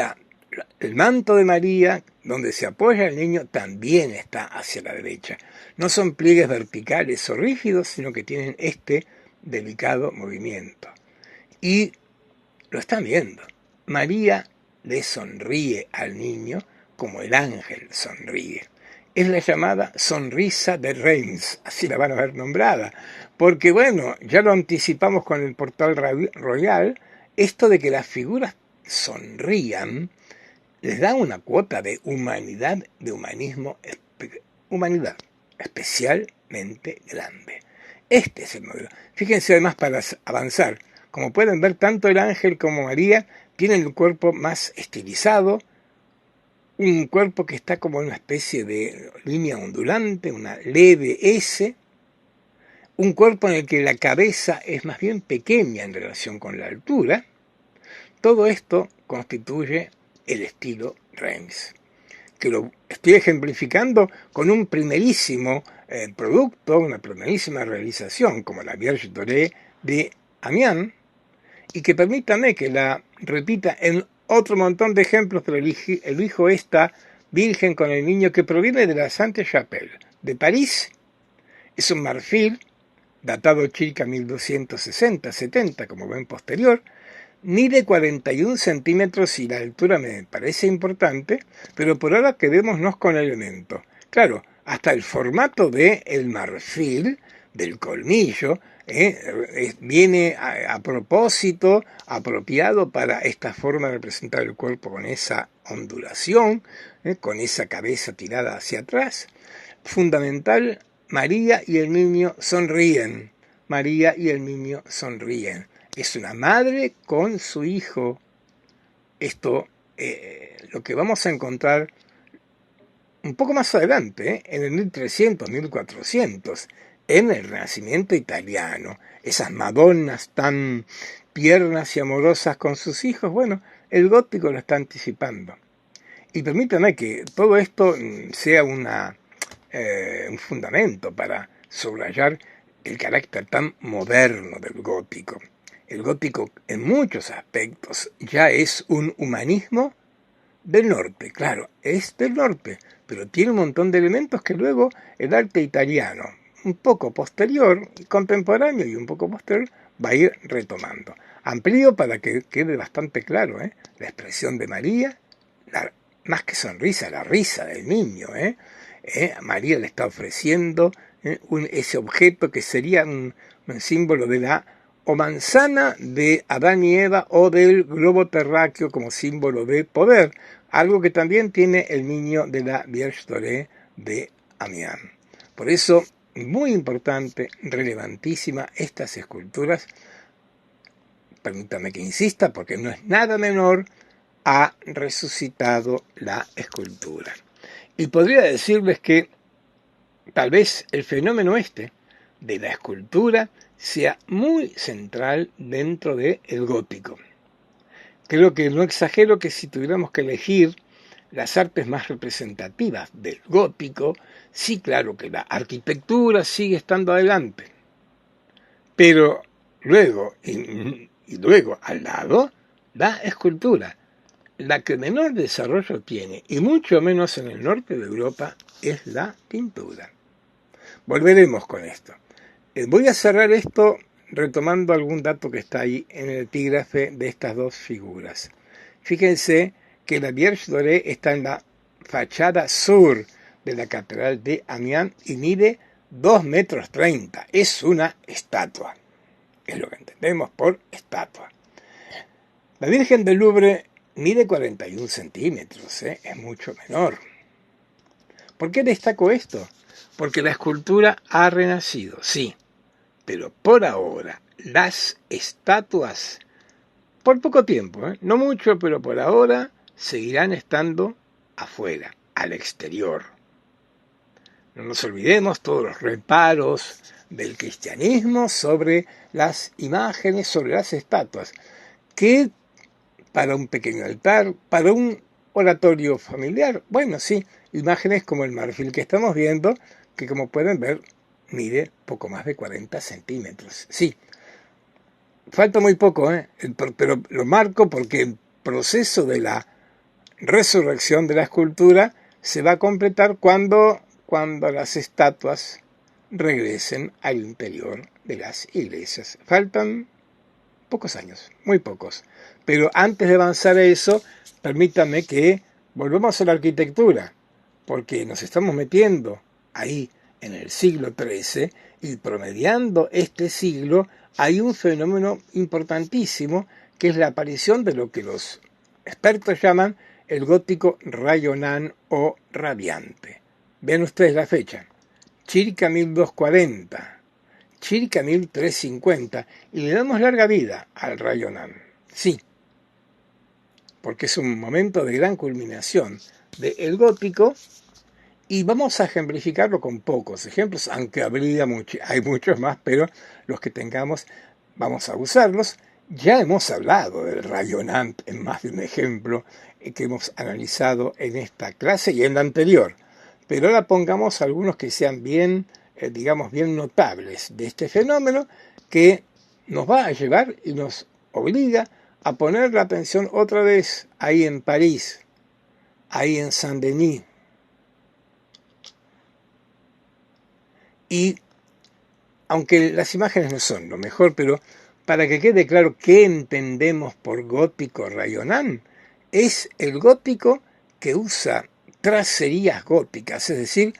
el manto de María, donde se apoya el niño, también está hacia la derecha. No son pliegues verticales o rígidos, sino que tienen este delicado movimiento. Y lo están viendo. María le sonríe al niño como el ángel sonríe. Es la llamada sonrisa de Reims, así la van a ver nombrada, porque bueno, ya lo anticipamos con el portal royal, esto de que las figuras sonrían les da una cuota de humanidad, de humanismo, humanidad especialmente grande. Este es el modelo. Fíjense además, para avanzar, como pueden ver, tanto el ángel como María tienen el cuerpo más estilizado, un cuerpo que está como en una especie de línea ondulante, una leve S, un cuerpo en el que la cabeza es más bien pequeña en relación con la altura. Todo esto constituye el estilo Reims, que lo estoy ejemplificando con un primerísimo producto, una primerísima realización, como la Vierge Dorée de Amiens, y que permítanme que la repita en otro montón de ejemplos, pero elijo esta Virgen con el niño que proviene de la Sainte-Chapelle de París. Es un marfil datado circa 1260-70, como ven posterior, mide 41 centímetros y la altura me parece importante, pero por ahora quedémonos con el elemento. Claro, hasta el formato del marfil, del colmillo, viene a propósito, apropiado para esta forma de representar el cuerpo con esa ondulación, con esa cabeza tirada hacia atrás. Fundamental, María y el niño sonríen. María y el niño sonríen. Es una madre con su hijo. Esto, lo que vamos a encontrar un poco más adelante, en el 1300, 1400, en el Renacimiento italiano. Esas Madonnas tan tiernas y amorosas con sus hijos, bueno, el gótico lo está anticipando. Y permítame que todo esto sea un fundamento para subrayar el carácter tan moderno del gótico. El gótico en muchos aspectos ya es un humanismo del norte, claro, es del norte, pero tiene un montón de elementos que luego el arte italiano, un poco posterior, contemporáneo y un poco posterior, va a ir retomando. Amplío para que quede bastante claro, la expresión de María, más que sonrisa, la risa del niño. María le está ofreciendo ese objeto que sería un símbolo de la o manzana de Adán y Eva o del globo terráqueo como símbolo de poder, algo que también tiene el niño de la Vierge Dorée de Amiens. Por eso, muy importante, relevantísima estas esculturas. Permítame que insista, porque no es nada menor, ha resucitado la escultura. Y podría decirles que tal vez el fenómeno de la escultura sea muy central dentro del gótico. Creo que no exagero que si tuviéramos que elegir las artes más representativas del gótico, sí, claro que la arquitectura sigue estando adelante. Pero luego, y luego al lado, la escultura. La que menor desarrollo tiene, y mucho menos en el norte de Europa, es la pintura. Volveremos con esto. Voy a cerrar esto retomando algún dato que está ahí en el epígrafe de estas dos figuras. Fíjense que la Vierge Dorée está en la fachada sur de la Catedral de Amiens y mide 2,30 metros. Es una estatua. Es lo que entendemos por estatua. La Virgen del Louvre mide 41 centímetros, es mucho menor. ¿Por qué destaco esto? Porque la escultura ha renacido, sí, pero por ahora las estatuas, por poco tiempo, no mucho, pero por ahora seguirán estando afuera, al exterior. No nos olvidemos todos los reparos del cristianismo sobre las imágenes, sobre las estatuas, que para un pequeño altar, para un oratorio familiar, bueno, sí, imágenes como el marfil que estamos viendo, que como pueden ver, mide poco más de 40 centímetros. Sí, falta muy poco, pero lo marco porque el proceso de la resurrección de la escultura se va a completar cuando las estatuas regresen al interior de las iglesias. Faltan pocos años, muy pocos. Pero antes de avanzar a eso, permítame que volvamos a la arquitectura, porque nos estamos metiendo ahí en el siglo XIII y promediando este siglo hay un fenómeno importantísimo que es la aparición de lo que los expertos llaman el gótico rayonant o radiante. Vean ustedes la fecha, circa 1240. Circa 1350, y le damos larga vida al rayonant. Sí, porque es un momento de gran culminación del gótico, y vamos a ejemplificarlo con pocos ejemplos, aunque hay muchos más, pero los que tengamos vamos a usarlos. Ya hemos hablado del rayonant en más de un ejemplo que hemos analizado en esta clase y en la anterior, pero ahora pongamos algunos que sean bien notables de este fenómeno que nos va a llevar y nos obliga a poner la atención otra vez ahí en París, ahí en Saint-Denis. Y aunque las imágenes no son lo mejor, pero para que quede claro qué entendemos por gótico rayonant, es el gótico que usa tracerías góticas, es decir,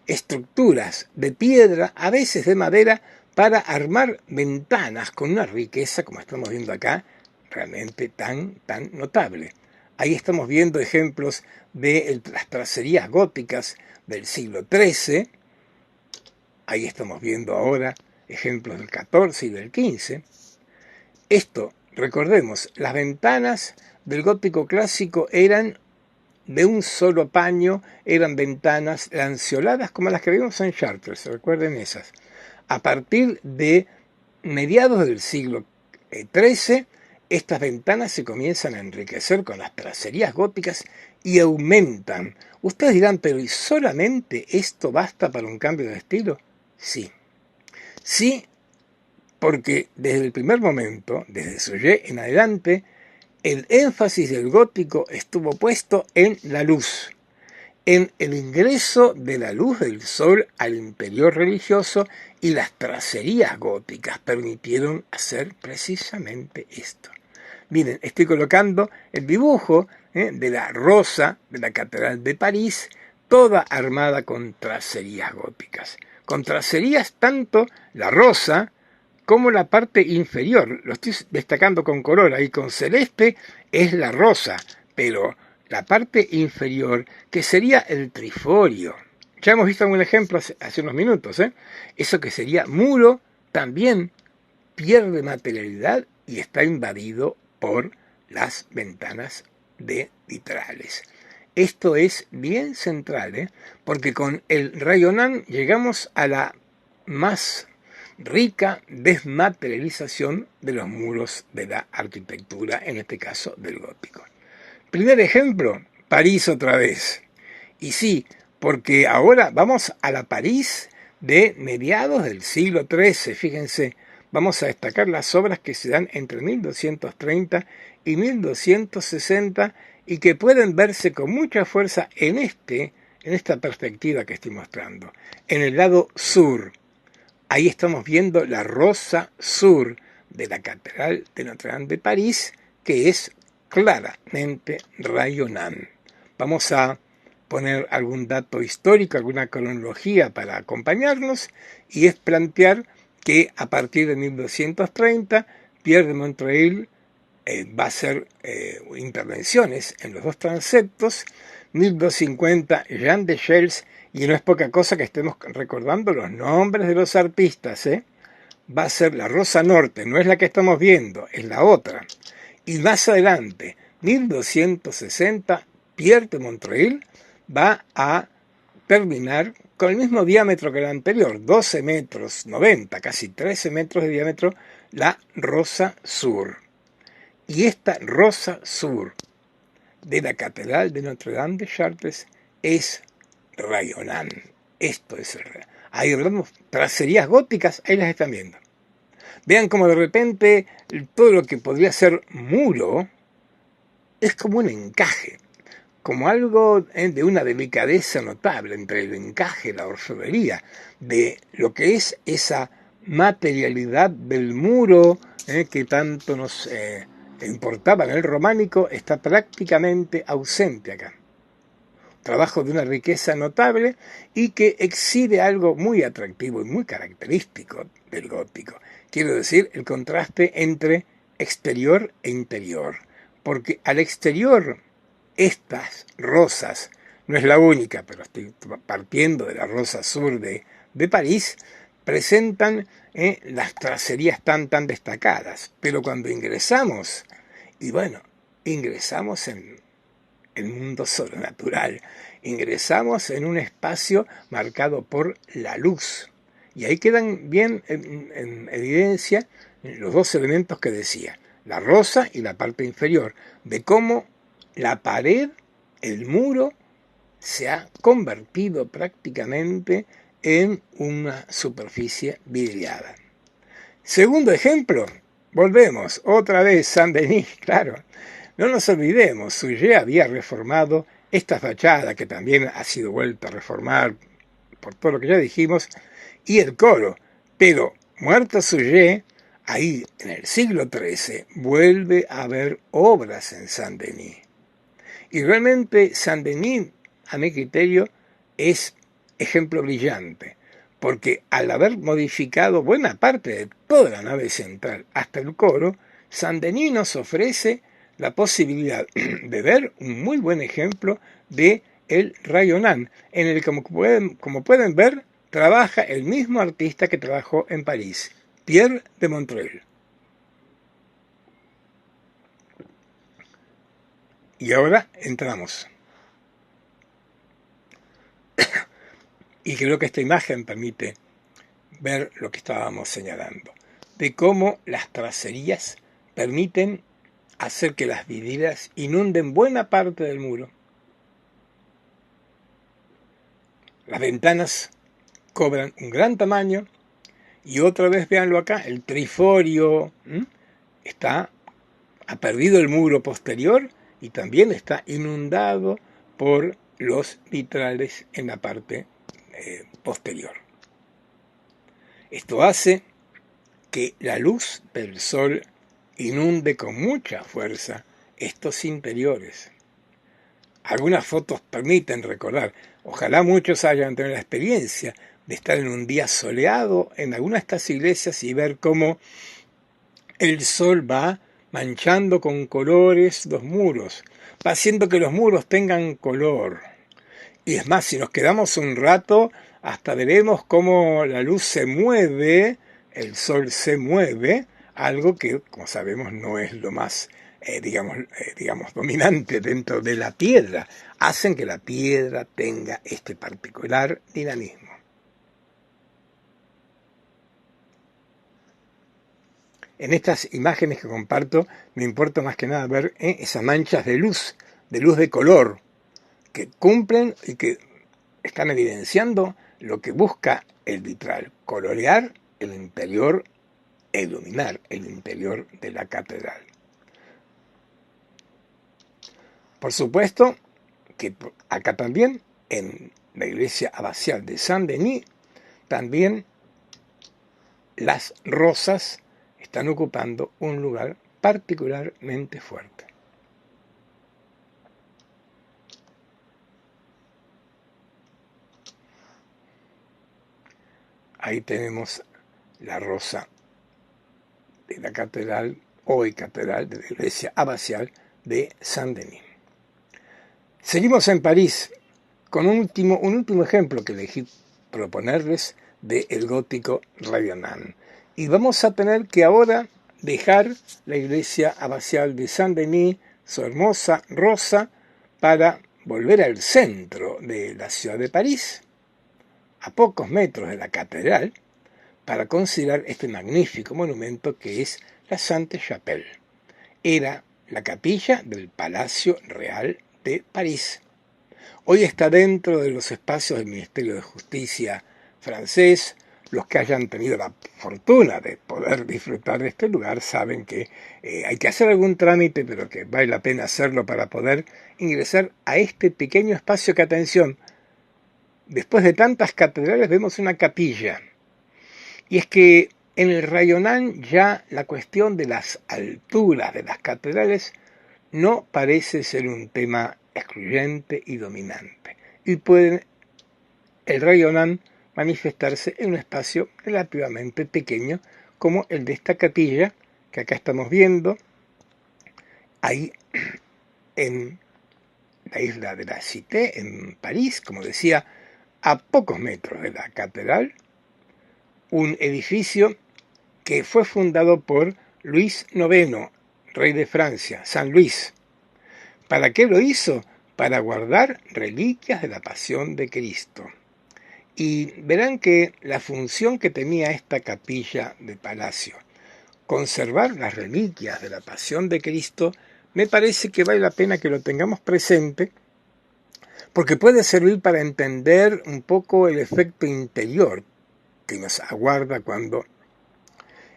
estructuras de piedra, a veces de madera, para armar ventanas con una riqueza, como estamos viendo acá, realmente tan notable. Ahí estamos viendo ejemplos de las tracerías góticas del siglo XIII. Ahí estamos viendo ahora ejemplos del XIV y del XV. Esto, recordemos, las ventanas del gótico clásico eran de un solo paño, eran ventanas lanceoladas como las que vimos en Chartres, recuerden esas. A partir de mediados del siglo XIII, estas ventanas se comienzan a enriquecer con las tracerías góticas y aumentan. Ustedes dirán, pero ¿y solamente esto basta para un cambio de estilo? Sí. Sí, porque desde el primer momento, desde Suger en adelante, el énfasis del gótico estuvo puesto en la luz, en el ingreso de la luz del sol al interior religioso, y las tracerías góticas permitieron hacer precisamente esto. Miren, estoy colocando el dibujo de la rosa de la Catedral de París, toda armada con tracerías góticas. Con tracerías tanto la rosa como la parte inferior. Lo estoy destacando con color, ahí con celeste es la rosa, pero la parte inferior, que sería el triforio. Ya hemos visto algún ejemplo hace unos minutos. Eso que sería muro también pierde materialidad y está invadido por las ventanas de vitrales. Esto es bien central, porque con el rayonán llegamos a la más rica desmaterialización de los muros de la arquitectura, en este caso del gótico. Primer ejemplo, París otra vez. Y sí, porque ahora vamos a la París de mediados del siglo XIII, fíjense, vamos a destacar las obras que se dan entre 1230 y 1260 y que pueden verse con mucha fuerza en esta perspectiva que estoy mostrando. En el lado sur, ahí estamos viendo la rosa sur de la Catedral de Notre Dame de París, que es claramente rayonán. Vamos a poner algún dato histórico, alguna cronología para acompañarnos, y es plantear que a partir de 1230 Pierre de Montreuil va a hacer intervenciones en los dos transeptos. 1250 Jean de Chelles, y no es poca cosa que estemos recordando los nombres de los arpistas, va a ser la Rosa Norte, no es la que estamos viendo, es la otra. Y más adelante, 1260, Pierre de Montreuil va a terminar con el mismo diámetro que la anterior, 12 metros 90, casi 13 metros de diámetro, la Rosa Sur. Y esta Rosa Sur de la Catedral de Notre Dame de Chartres es rayonán. Esto es el rayonán. Ahí hablamos tracerías góticas, ahí las están viendo. Vean cómo de repente todo lo que podría ser muro es como un encaje, como algo de una delicadeza notable entre el encaje, la orfebrería, de lo que es esa materialidad del muro que tanto nos importaba en el románico, está prácticamente ausente acá. Trabajo de una riqueza notable y que exhibe algo muy atractivo y muy característico del gótico. Quiero decir, el contraste entre exterior e interior. Porque al exterior, estas rosas, no es la única, pero estoy partiendo de la rosa sur de París, presentan las tracerías tan destacadas. Pero cuando ingresamos, y bueno, ingresamos en el mundo sobrenatural, ingresamos en un espacio marcado por la luz. Y ahí quedan bien en evidencia los dos elementos que decía, la rosa y la parte inferior, de cómo la pared, el muro, se ha convertido prácticamente en una superficie vidriada. Segundo ejemplo, volvemos, otra vez Saint-Denis, claro. No nos olvidemos, Suger había reformado esta fachada, que también ha sido vuelta a reformar por todo lo que ya dijimos, y el coro. Pero, muerto Suger, ahí en el siglo XIII vuelve a haber obras en Saint-Denis. Y realmente Saint-Denis, a mi criterio, es ejemplo brillante, porque al haber modificado buena parte de toda la nave central hasta el coro, Saint-Denis nos ofrece la posibilidad de ver un muy buen ejemplo de el Rayonnant, en el que como pueden ver, trabaja el mismo artista que trabajó en París, Pierre de Montreuil. Y ahora entramos. Y creo que esta imagen permite ver lo que estábamos señalando, de cómo las tracerías permiten hacer que las vidrieras inunden buena parte del muro. Las ventanas cobran un gran tamaño y otra vez véanlo acá, el triforio ha perdido el muro posterior y también está inundado por los vitrales en la parte posterior. Esto hace que la luz del sol inunde con mucha fuerza estos interiores. Algunas fotos permiten recordar, ojalá muchos hayan tenido la experiencia de estar en un día soleado en alguna de estas iglesias y ver cómo el sol va manchando con colores los muros, va haciendo que los muros tengan color. Y es más, si nos quedamos un rato, hasta veremos cómo la luz se mueve, el sol se mueve, algo que, como sabemos, no es lo más, digamos, dominante dentro de la piedra. Hacen que la piedra tenga este particular dinamismo. En estas imágenes que comparto, me importa más que nada ver esas manchas de luz de color, que cumplen y que están evidenciando lo que busca el vitral, colorear el interior, iluminar el interior de la catedral. Por supuesto que acá también, en la iglesia abacial de Saint-Denis, también las rosas están ocupando un lugar particularmente fuerte. Ahí tenemos la rosa de la catedral, hoy catedral de la iglesia abacial de Saint-Denis. Seguimos en París con un último ejemplo que elegí proponerles del gótico Rayonnant. Y vamos a tener que ahora dejar la iglesia abacial de Saint-Denis, su hermosa rosa, para volver al centro de la ciudad de París, a pocos metros de la catedral, para considerar este magnífico monumento que es la Sainte-Chapelle. Era la capilla del Palacio Real de París. Hoy está dentro de los espacios del Ministerio de Justicia francés. Los que hayan tenido la fortuna de poder disfrutar de este lugar saben que hay que hacer algún trámite, pero que vale la pena hacerlo para poder ingresar a este pequeño espacio que, atención, después de tantas catedrales vemos una capilla. Y es que en el Rayonnant ya la cuestión de las alturas de las catedrales no parece ser un tema excluyente y dominante. Y puede el Rayonnant manifestarse en un espacio relativamente pequeño como el de esta capilla que acá estamos viendo, ahí en la isla de la Cité, en París, como decía, a pocos metros de la catedral, un edificio que fue fundado por Luis IX, rey de Francia, San Luis. ¿Para qué lo hizo? Para guardar reliquias de la Pasión de Cristo. Y verán que la función que tenía esta capilla de palacio, conservar las reliquias de la Pasión de Cristo, me parece que vale la pena que lo tengamos presente, porque puede servir para entender un poco el efecto interior que nos aguarda cuando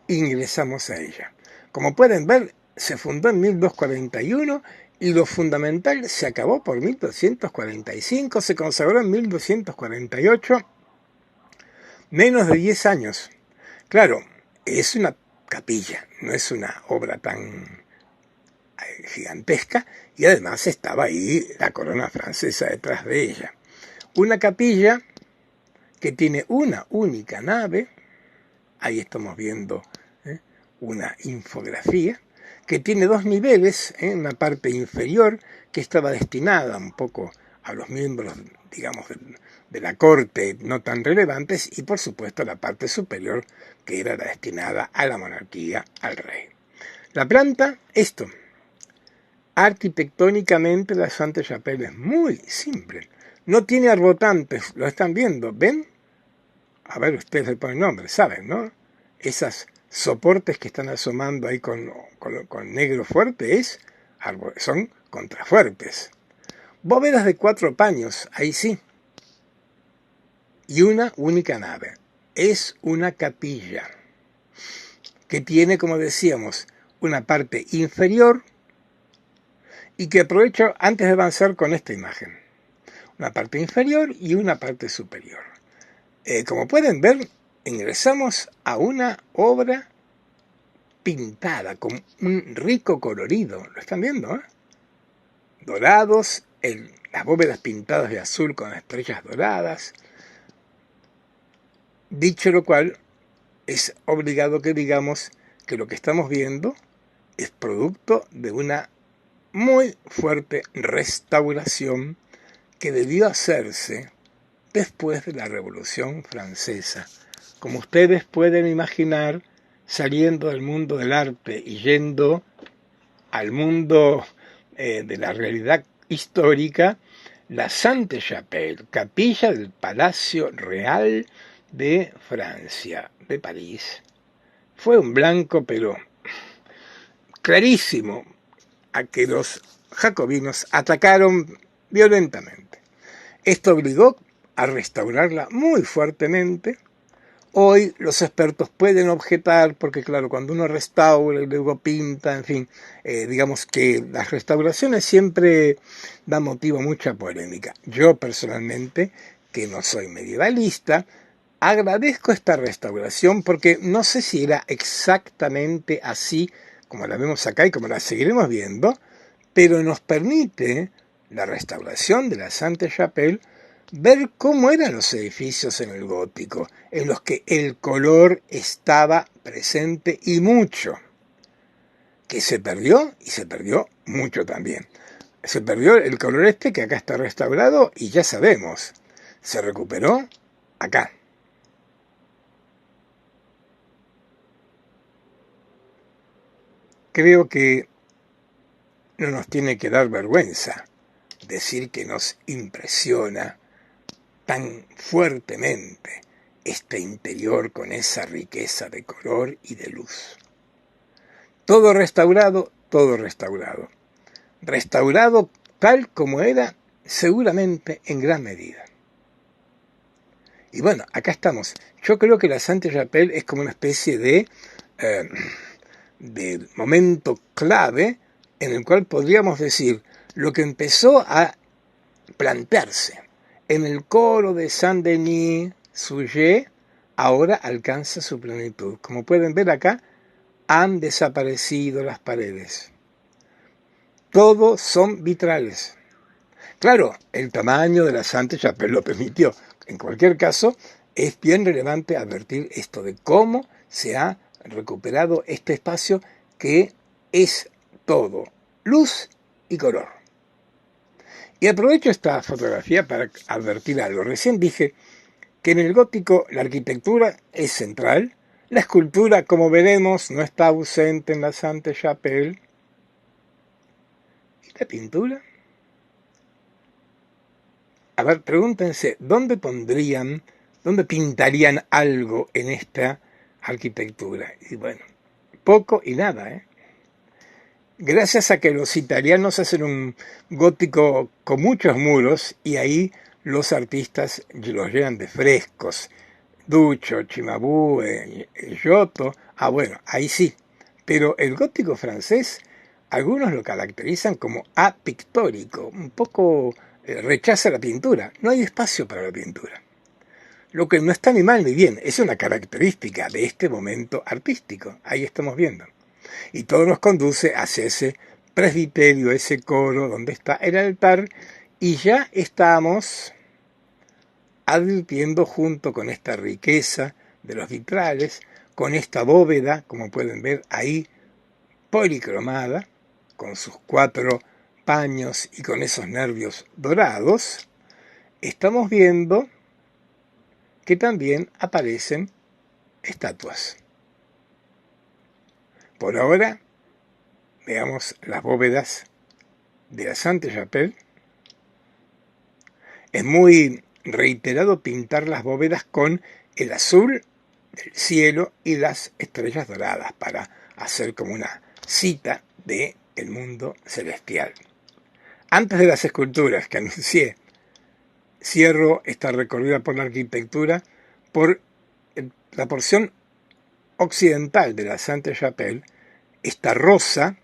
ingresamos a ella. Como pueden ver, se fundó en 1241 y lo fundamental se acabó por 1245, se consagró en 1248, menos de 10 años. Claro, es una capilla, no es una obra tan gigantesca, y además estaba ahí la corona francesa detrás de ella. Una capilla que tiene una única nave. Ahí estamos viendo una infografía, que tiene dos niveles, una parte inferior que estaba destinada un poco a los miembros, digamos, de la corte no tan relevantes, y por supuesto la parte superior que era la destinada a la monarquía, al rey. La planta, esto. Arquitectónicamente la Sainte-Chapelle es muy simple. No tiene arbotantes, lo están viendo, ¿ven? A ver, ustedes le ponen nombre, saben, ¿no? Esas soportes que están asomando ahí con negro fuerte son contrafuertes. Bóvedas de 4 paños, ahí sí. Y una única nave. Es una capilla que tiene, como decíamos, una parte inferior y que aprovecho antes de avanzar con esta imagen. Una parte inferior y una parte superior. Como pueden ver, ingresamos a una obra pintada con un rico colorido. ¿Lo están viendo? Dorados, las bóvedas pintadas de azul con estrellas doradas. Dicho lo cual, es obligado que digamos que lo que estamos viendo es producto de una muy fuerte restauración que debió hacerse después de la Revolución Francesa. Como ustedes pueden imaginar, saliendo del mundo del arte y yendo al mundo de la realidad histórica, la Sainte-Chapelle, capilla del Palacio Real de Francia, de París, fue un blanco, pero clarísimo, a que los jacobinos atacaron violentamente. Esto obligó a restaurarla muy fuertemente. Hoy los expertos pueden objetar, porque claro, cuando uno restaura y luego pinta, en fin, digamos que las restauraciones siempre dan motivo a mucha polémica. Yo personalmente, que no soy medievalista, agradezco esta restauración porque no sé si era exactamente así como la vemos acá y como la seguiremos viendo, pero nos permite la restauración de la Sainte-Chapelle ver cómo eran los edificios en el gótico, en los que el color estaba presente y mucho, que se perdió y se perdió mucho también. Se perdió el color este que acá está restaurado y ya sabemos, se recuperó acá. Creo que no nos tiene que dar vergüenza decir que nos impresiona tan fuertemente este interior con esa riqueza de color y de luz. Todo restaurado, todo restaurado. Restaurado tal como era, seguramente en gran medida. Y bueno, acá estamos. Yo creo que la Sainte-Chapelle es como una especie de momento clave en el cual podríamos decir lo que empezó a plantearse en el coro de Saint-Denis, Souillet, ahora alcanza su plenitud. Como pueden ver acá, han desaparecido las paredes. Todos son vitrales. Claro, el tamaño de la Sainte-Chapelle lo permitió. En cualquier caso, es bien relevante advertir esto de cómo se ha recuperado este espacio que es todo luz y color. Y aprovecho esta fotografía para advertir algo. Recién dije que en el gótico la arquitectura es central. La escultura, como veremos, no está ausente en la Sainte-Chapelle. ¿Y la pintura? A ver, pregúntense, ¿dónde pintarían algo en esta arquitectura? Y bueno, poco y nada, Gracias a que los italianos hacen un gótico con muchos muros y ahí los artistas los llenan de frescos. Duccio, Cimabue, Giotto, bueno, ahí sí. Pero el gótico francés, algunos lo caracterizan como apictórico, un poco rechaza la pintura, no hay espacio para la pintura. Lo que no está ni mal ni bien, es una característica de este momento artístico, ahí estamos viendo. Y todo nos conduce hacia ese presbiterio, ese coro donde está el altar, y ya estamos advirtiendo junto con esta riqueza de los vitrales, con esta bóveda, como pueden ver ahí, policromada, con sus 4 paños y con esos nervios dorados, estamos viendo que también aparecen estatuas. Por ahora, veamos las bóvedas de la Sainte-Chapelle. Es muy reiterado pintar las bóvedas con el azul del cielo y las estrellas doradas para hacer como una cita del mundo celestial. Antes de las esculturas que anuncié, cierro esta recorrida por la arquitectura por la porción occidental de la Sainte-Chapelle, esta rosa,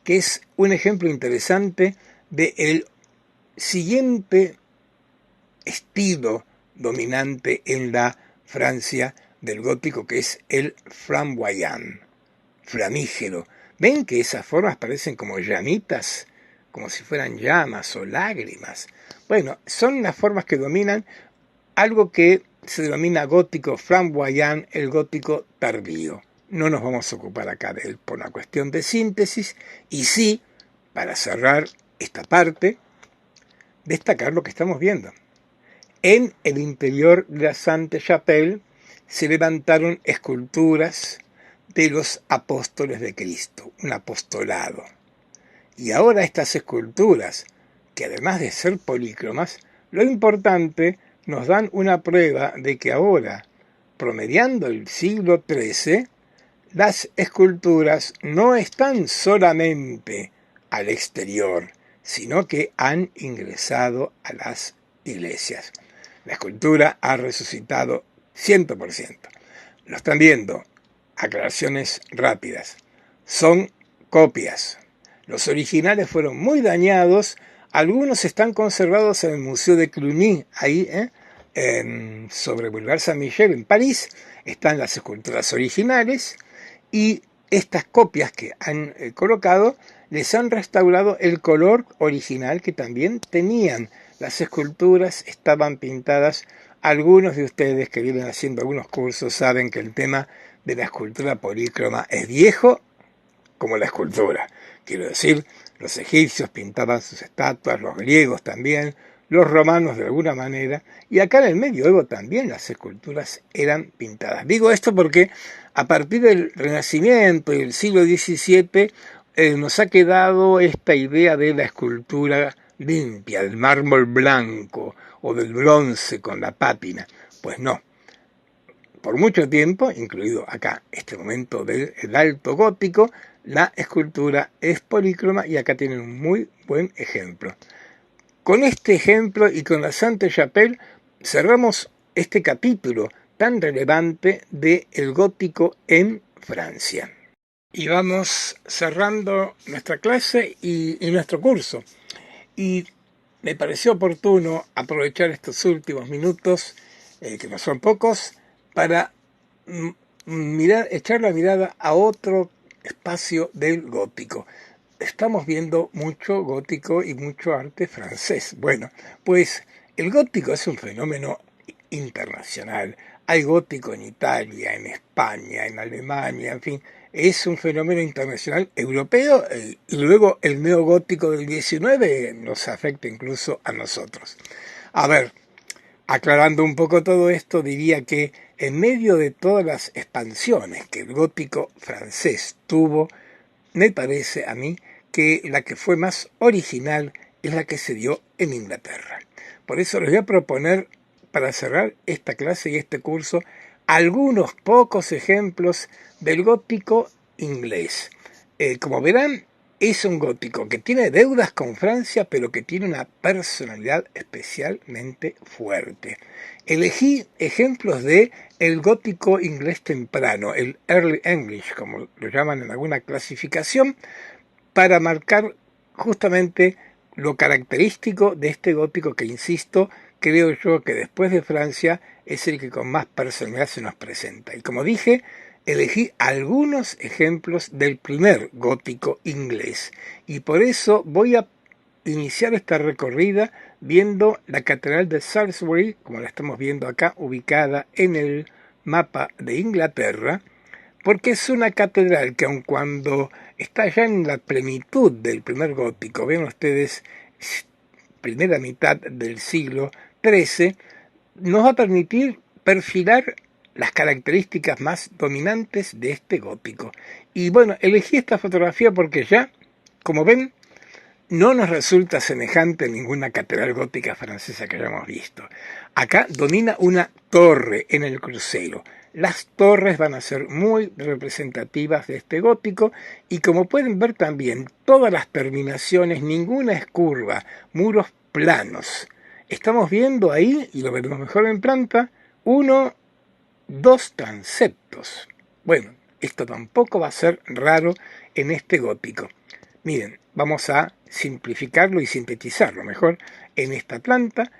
que es un ejemplo interesante del siguiente estilo dominante en la Francia del gótico, que es el flamboyant, flamígero. ¿Ven que esas formas parecen como llamitas, como si fueran llamas o lágrimas? Bueno, son las formas que dominan algo que se denomina gótico flamboyant, el gótico tardío. No nos vamos a ocupar acá de él por una cuestión de síntesis, y sí, para cerrar esta parte, destacar lo que estamos viendo. En el interior de la Sainte-Chapelle se levantaron esculturas de los apóstoles de Cristo, un apostolado. Y ahora estas esculturas, que además de ser polícromas, lo importante, nos dan una prueba de que ahora, promediando el siglo XIII, las esculturas no están solamente al exterior, sino que han ingresado a las iglesias. La escultura ha resucitado 100%. Lo están viendo. Aclaraciones rápidas. Son copias. Los originales fueron muy dañados. Algunos están conservados en el Museo de Cluny, ahí, sobre Boulevard Saint-Michel, en París. Están las esculturas originales y estas copias que han colocado les han restaurado el color original que también tenían. Las esculturas estaban pintadas. Algunos de ustedes que vienen haciendo algunos cursos saben que el tema de la escultura polícroma es viejo como la escultura. Quiero decir, los egipcios pintaban sus estatuas, los griegos también, los romanos de alguna manera, y acá en el medioevo también las esculturas eran pintadas. Digo esto porque a partir del Renacimiento y del siglo XVII nos ha quedado esta idea de la escultura limpia, del mármol blanco o del bronce con la pátina. Pues no. Por mucho tiempo, incluido acá este momento del alto gótico, la escultura es polícroma y acá tienen un muy buen ejemplo. Con este ejemplo y con la Sainte-Chapelle cerramos este capítulo tan relevante del gótico en Francia. Y vamos cerrando nuestra clase y nuestro curso. Y me pareció oportuno aprovechar estos últimos minutos, que no son pocos, para echar la mirada a otro espacio del gótico. Estamos viendo mucho gótico y mucho arte francés. Bueno, pues el gótico es un fenómeno internacional. Hay gótico en Italia, en España, en Alemania, en fin. Es un fenómeno internacional europeo y luego el neogótico del XIX nos afecta incluso a nosotros. A ver, aclarando un poco todo esto, diría que en medio de todas las expansiones que el gótico francés tuvo, me parece a mí que la que fue más original es la que se dio en Inglaterra. Por eso les voy a proponer, para cerrar esta clase y este curso, algunos pocos ejemplos del gótico inglés. Como verán, es un gótico que tiene deudas con Francia, pero que tiene una personalidad especialmente fuerte. Elegí ejemplos de el gótico inglés temprano, el Early English, como lo llaman en alguna clasificación, para marcar justamente lo característico de este gótico que, insisto, creo yo que después de Francia es el que con más personalidad se nos presenta. Y como dije, elegí algunos ejemplos del primer gótico inglés. Y por eso voy a iniciar esta recorrida viendo la Catedral de Salisbury, como la estamos viendo acá, ubicada en el mapa de Inglaterra, porque es una catedral que aun cuando está ya en la plenitud del primer gótico, ven ustedes, primera mitad del siglo XIII, nos va a permitir perfilar las características más dominantes de este gótico. Y bueno, elegí esta fotografía porque ya, como ven, no nos resulta semejante a ninguna catedral gótica francesa que hayamos visto. Acá domina una torre en el crucero. Las torres van a ser muy representativas de este gótico y como pueden ver también, todas las terminaciones, ninguna es curva, muros planos. Estamos viendo ahí, y lo veremos mejor en planta, dos transeptos. Bueno, esto tampoco va a ser raro en este gótico. Miren, vamos a simplificarlo y sintetizarlo mejor. En esta planta,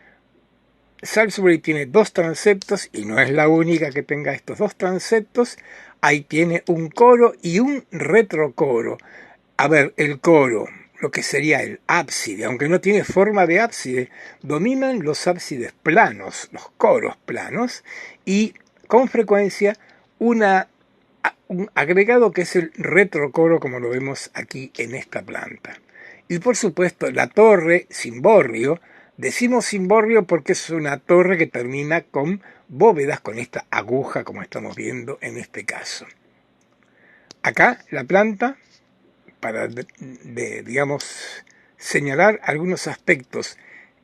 Salisbury tiene dos transeptos y no es la única que tenga estos dos transeptos. Ahí tiene un coro y un retrocoro. A ver, el coro, lo que sería el ábside, aunque no tiene forma de ábside, dominan los ábsides planos, los coros planos, y con frecuencia un agregado que es el retrocoro, como lo vemos aquí en esta planta. Y por supuesto la torre cimborrio, decimos cimborrio porque es una torre que termina con bóvedas, con esta aguja como estamos viendo en este caso. Acá la planta, para digamos, señalar algunos aspectos,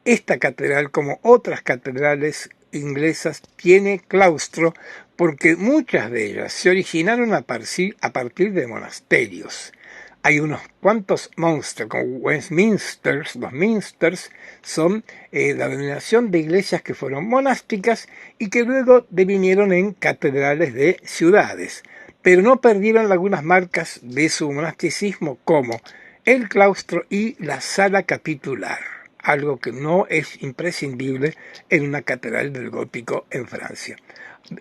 esta catedral, como otras catedrales inglesas, tiene claustro porque muchas de ellas se originaron a partir de monasterios. Hay unos cuantos monsters, como Westminster. Los minsters son la denominación de iglesias que fueron monásticas y que luego devinieron en catedrales de ciudades, pero no perdieron algunas marcas de su monasticismo, como el claustro y la sala capitular, algo que no es imprescindible en una catedral del gótico en Francia.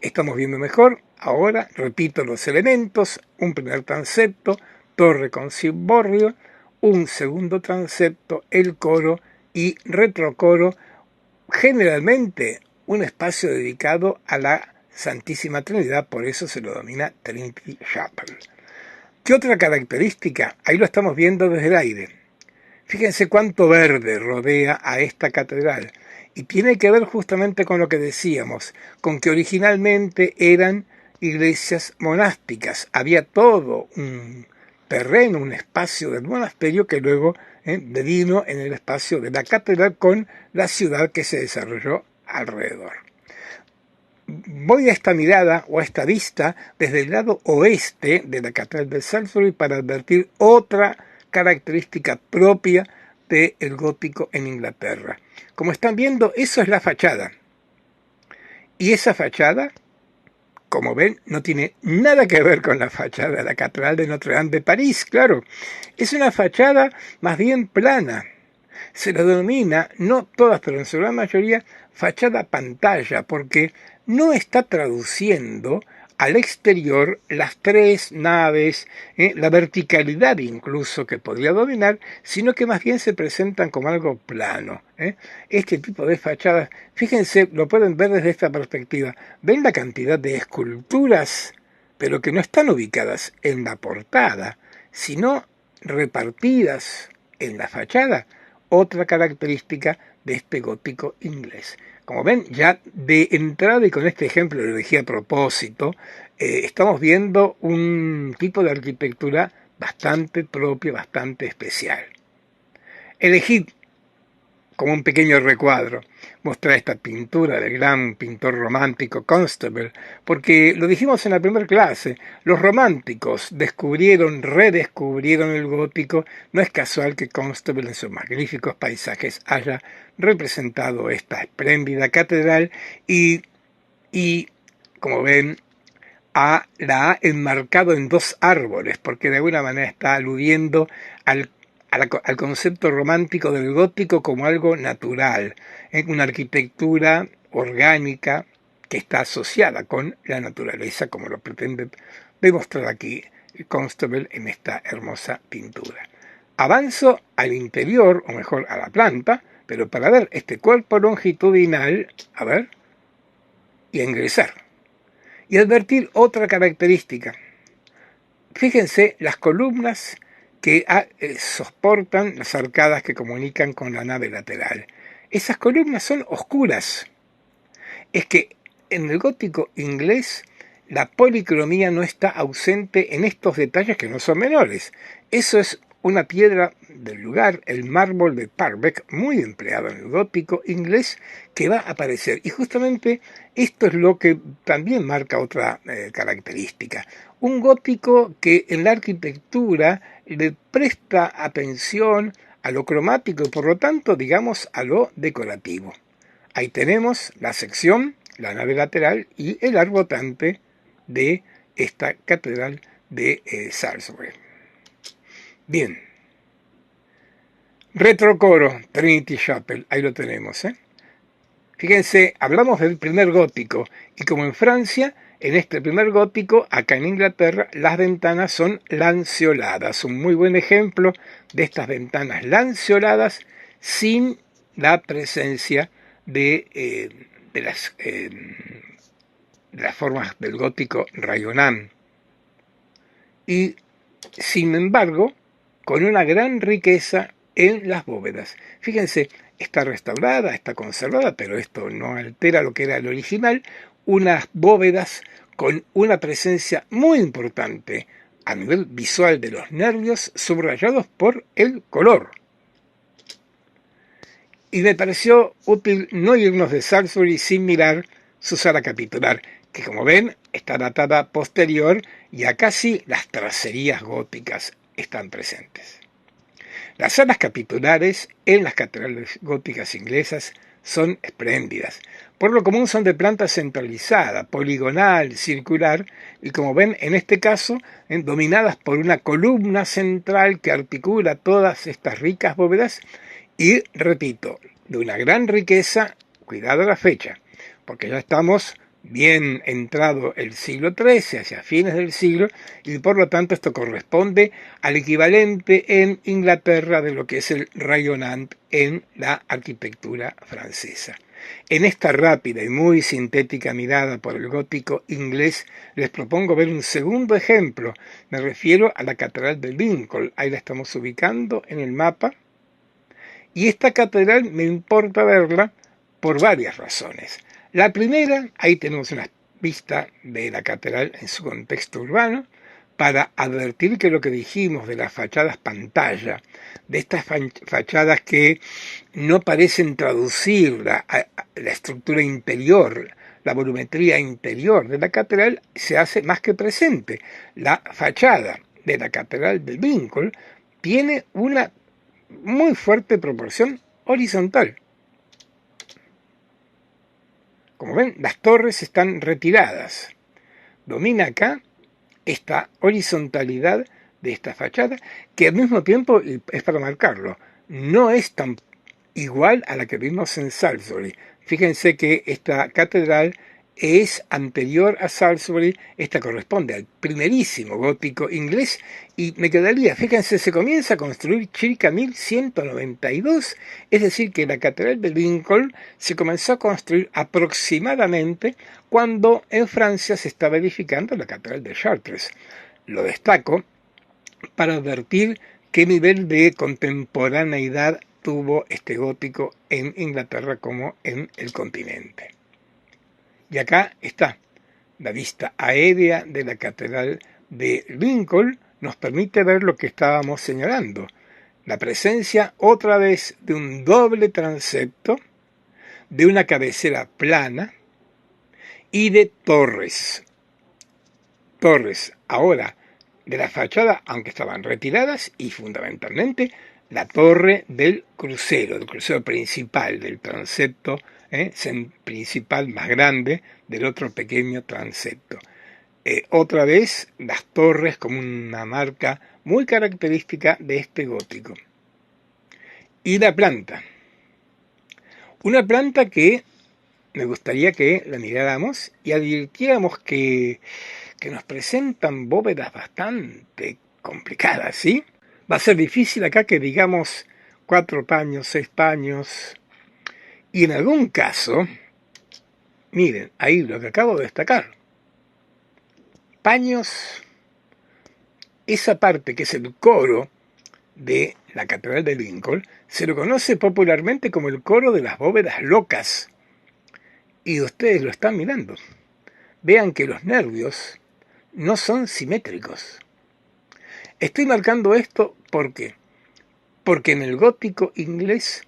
Estamos viendo mejor, ahora repito los elementos: un primer transepto, torre con cimborrio, un segundo transepto, el coro y retrocoro, generalmente un espacio dedicado a la Santísima Trinidad, por eso se lo denomina Trinity Chapel. ¿Qué otra característica? Ahí lo estamos viendo desde el aire. Fíjense cuánto verde rodea a esta catedral. Y tiene que ver justamente con lo que decíamos, con que originalmente eran iglesias monásticas. Había todo un terreno, un espacio del monasterio que luego devino en el espacio de la catedral con la ciudad que se desarrolló alrededor. Voy a esta mirada o a esta vista desde el lado oeste de la catedral de Salisbury para advertir otra característica propia del gótico en Inglaterra. Como están viendo, eso es la fachada. Y esa fachada, como ven, no tiene nada que ver con la fachada de la Catedral de Notre Dame de París, claro. Es una fachada más bien plana. Se la denomina, no todas, pero en su gran mayoría, fachada pantalla, porque no está traduciendo al exterior las tres naves, la verticalidad incluso que podría dominar, sino que más bien se presentan como algo plano. Este tipo de fachadas, fíjense, lo pueden ver desde esta perspectiva. ¿Ven la cantidad de esculturas, pero que no están ubicadas en la portada, sino repartidas en la fachada? Otra característica de este gótico inglés. Como ven, ya de entrada, y con este ejemplo lo elegí a propósito, estamos viendo un tipo de arquitectura bastante propio, bastante especial. Elegí como un pequeño recuadro mostrar esta pintura del gran pintor romántico Constable, porque lo dijimos en la primera clase, los románticos redescubrieron el gótico. No es casual que Constable en sus magníficos paisajes haya representado esta espléndida catedral y como ven, la ha enmarcado en dos árboles, porque de alguna manera está aludiendo al concepto romántico del gótico como algo natural, una arquitectura orgánica que está asociada con la naturaleza, como lo pretende demostrar aquí Constable en esta hermosa pintura. Avanzo al interior, o mejor a la planta, Pero para ver este cuerpo longitudinal, a ver, y ingresar. Y advertir otra característica. Fíjense las columnas que soportan las arcadas que comunican con la nave lateral. Esas columnas son oscuras. Es que en el gótico inglés la policromía no está ausente en estos detalles que no son menores. Eso es una piedra del lugar, el mármol de Purbeck, muy empleado en el gótico inglés, que va a aparecer. Y justamente esto es lo que también marca otra característica. Un gótico que en la arquitectura le presta atención a lo cromático y por lo tanto, digamos, a lo decorativo. Ahí tenemos la sección, la nave lateral y el arbotantes de esta catedral de Salisbury. Bien. Retrocoro, Trinity Chapel, ahí lo tenemos. Fíjense, hablamos del primer gótico y como en Francia, en este primer gótico, acá en Inglaterra, las ventanas son lanceoladas. Un muy buen ejemplo de estas ventanas lanceoladas sin la presencia de las formas del gótico rayonant. Y, sin embargo, con una gran riqueza en las bóvedas. Fíjense, está restaurada, está conservada, pero esto no altera lo que era el original. Unas bóvedas con una presencia muy importante a nivel visual de los nervios, subrayados por el color. Y me pareció útil no irnos de Salisbury sin mirar su sala capitular, que como ven está datada posterior y acá sí las tracerías góticas están presentes. Las salas capitulares en las catedrales góticas inglesas son espléndidas. Por lo común son de planta centralizada, poligonal, circular, y como ven en este caso, dominadas por una columna central que articula todas estas ricas bóvedas y, repito, de una gran riqueza, cuidado a la fecha, porque ya estamos bien entrado el siglo XIII, hacia fines del siglo, y por lo tanto esto corresponde al equivalente en Inglaterra de lo que es el rayonnant en la arquitectura francesa. En esta rápida y muy sintética mirada por el gótico inglés, les propongo ver un segundo ejemplo. Me refiero a la Catedral de Lincoln. Ahí la estamos ubicando en el mapa. Y esta catedral me importa verla por varias razones. La primera, ahí tenemos una vista de la catedral en su contexto urbano, para advertir que lo que dijimos de las fachadas pantalla, de estas fachadas que no parecen traducir la estructura interior, la volumetría interior de la catedral, se hace más que presente. La fachada de la catedral de Lincoln tiene una muy fuerte proporción horizontal. Como ven, las torres están retiradas. Domina acá esta horizontalidad de esta fachada, que al mismo tiempo, es para marcarlo, no es tan igual a la que vimos en Salisbury. Fíjense que esta catedral es anterior a Salisbury, esta corresponde al primerísimo gótico inglés, y me quedaría, fíjense, se comienza a construir circa 1192, es decir, que la catedral de Lincoln se comenzó a construir aproximadamente cuando en Francia se estaba edificando la catedral de Chartres. Lo destaco para advertir qué nivel de contemporaneidad tuvo este gótico en Inglaterra como en el continente. Y acá está, la vista aérea de la catedral de Lincoln nos permite ver lo que estábamos señalando. La presencia otra vez de un doble transepto, de una cabecera plana y de torres. Torres ahora de la fachada, aunque estaban retiradas, y fundamentalmente la torre del crucero, el crucero principal del transepto principal más grande del otro pequeño transepto. Otra vez las torres como una marca muy característica de este gótico. Y la planta. Una planta que me gustaría que la miráramos y advirtiéramos que nos presentan bóvedas bastante complicadas, ¿sí? Va a ser difícil acá que digamos 4 paños, 6 paños, y en algún caso, miren, ahí lo que acabo de destacar, paños, esa parte que es el coro de la Catedral de Lincoln, se lo conoce popularmente como el coro de las bóvedas locas, y ustedes lo están mirando. Vean que los nervios no son simétricos. Estoy marcando esto porque en el gótico inglés,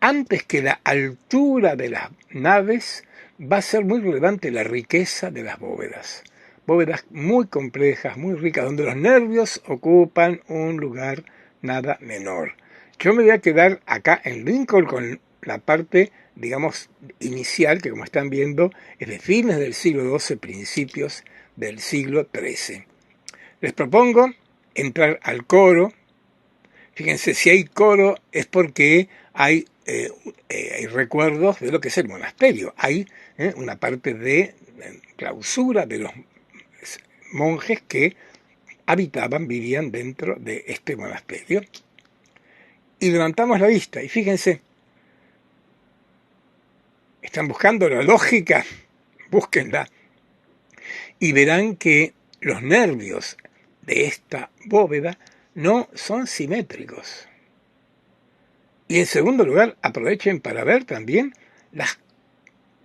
antes que la altura de las naves, va a ser muy relevante la riqueza de las bóvedas. Bóvedas muy complejas, muy ricas, donde los nervios ocupan un lugar nada menor. Yo me voy a quedar acá en Lincoln con la parte, digamos, inicial, que como están viendo, es de fines del siglo XII, principios del siglo XIII. Les propongo entrar al coro. Fíjense, si hay coro es porque hay recuerdos de lo que es el monasterio. Hay una parte de clausura de los monjes que habitaban, vivían dentro de este monasterio. Y levantamos la vista y fíjense, están buscando la lógica, búsquenla, y verán que los nervios de esta bóveda no son simétricos. Y en segundo lugar, aprovechen para ver también las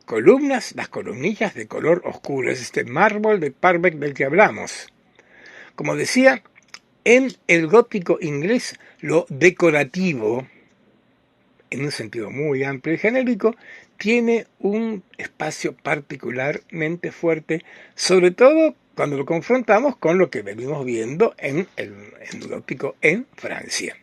columnas, las columnillas de color oscuro, es este mármol de Purbeck del que hablamos. Como decía, en el gótico inglés lo decorativo, en un sentido muy amplio y genérico, tiene un espacio particularmente fuerte, sobre todo cuando lo confrontamos con lo que venimos viendo en el gótico en Francia.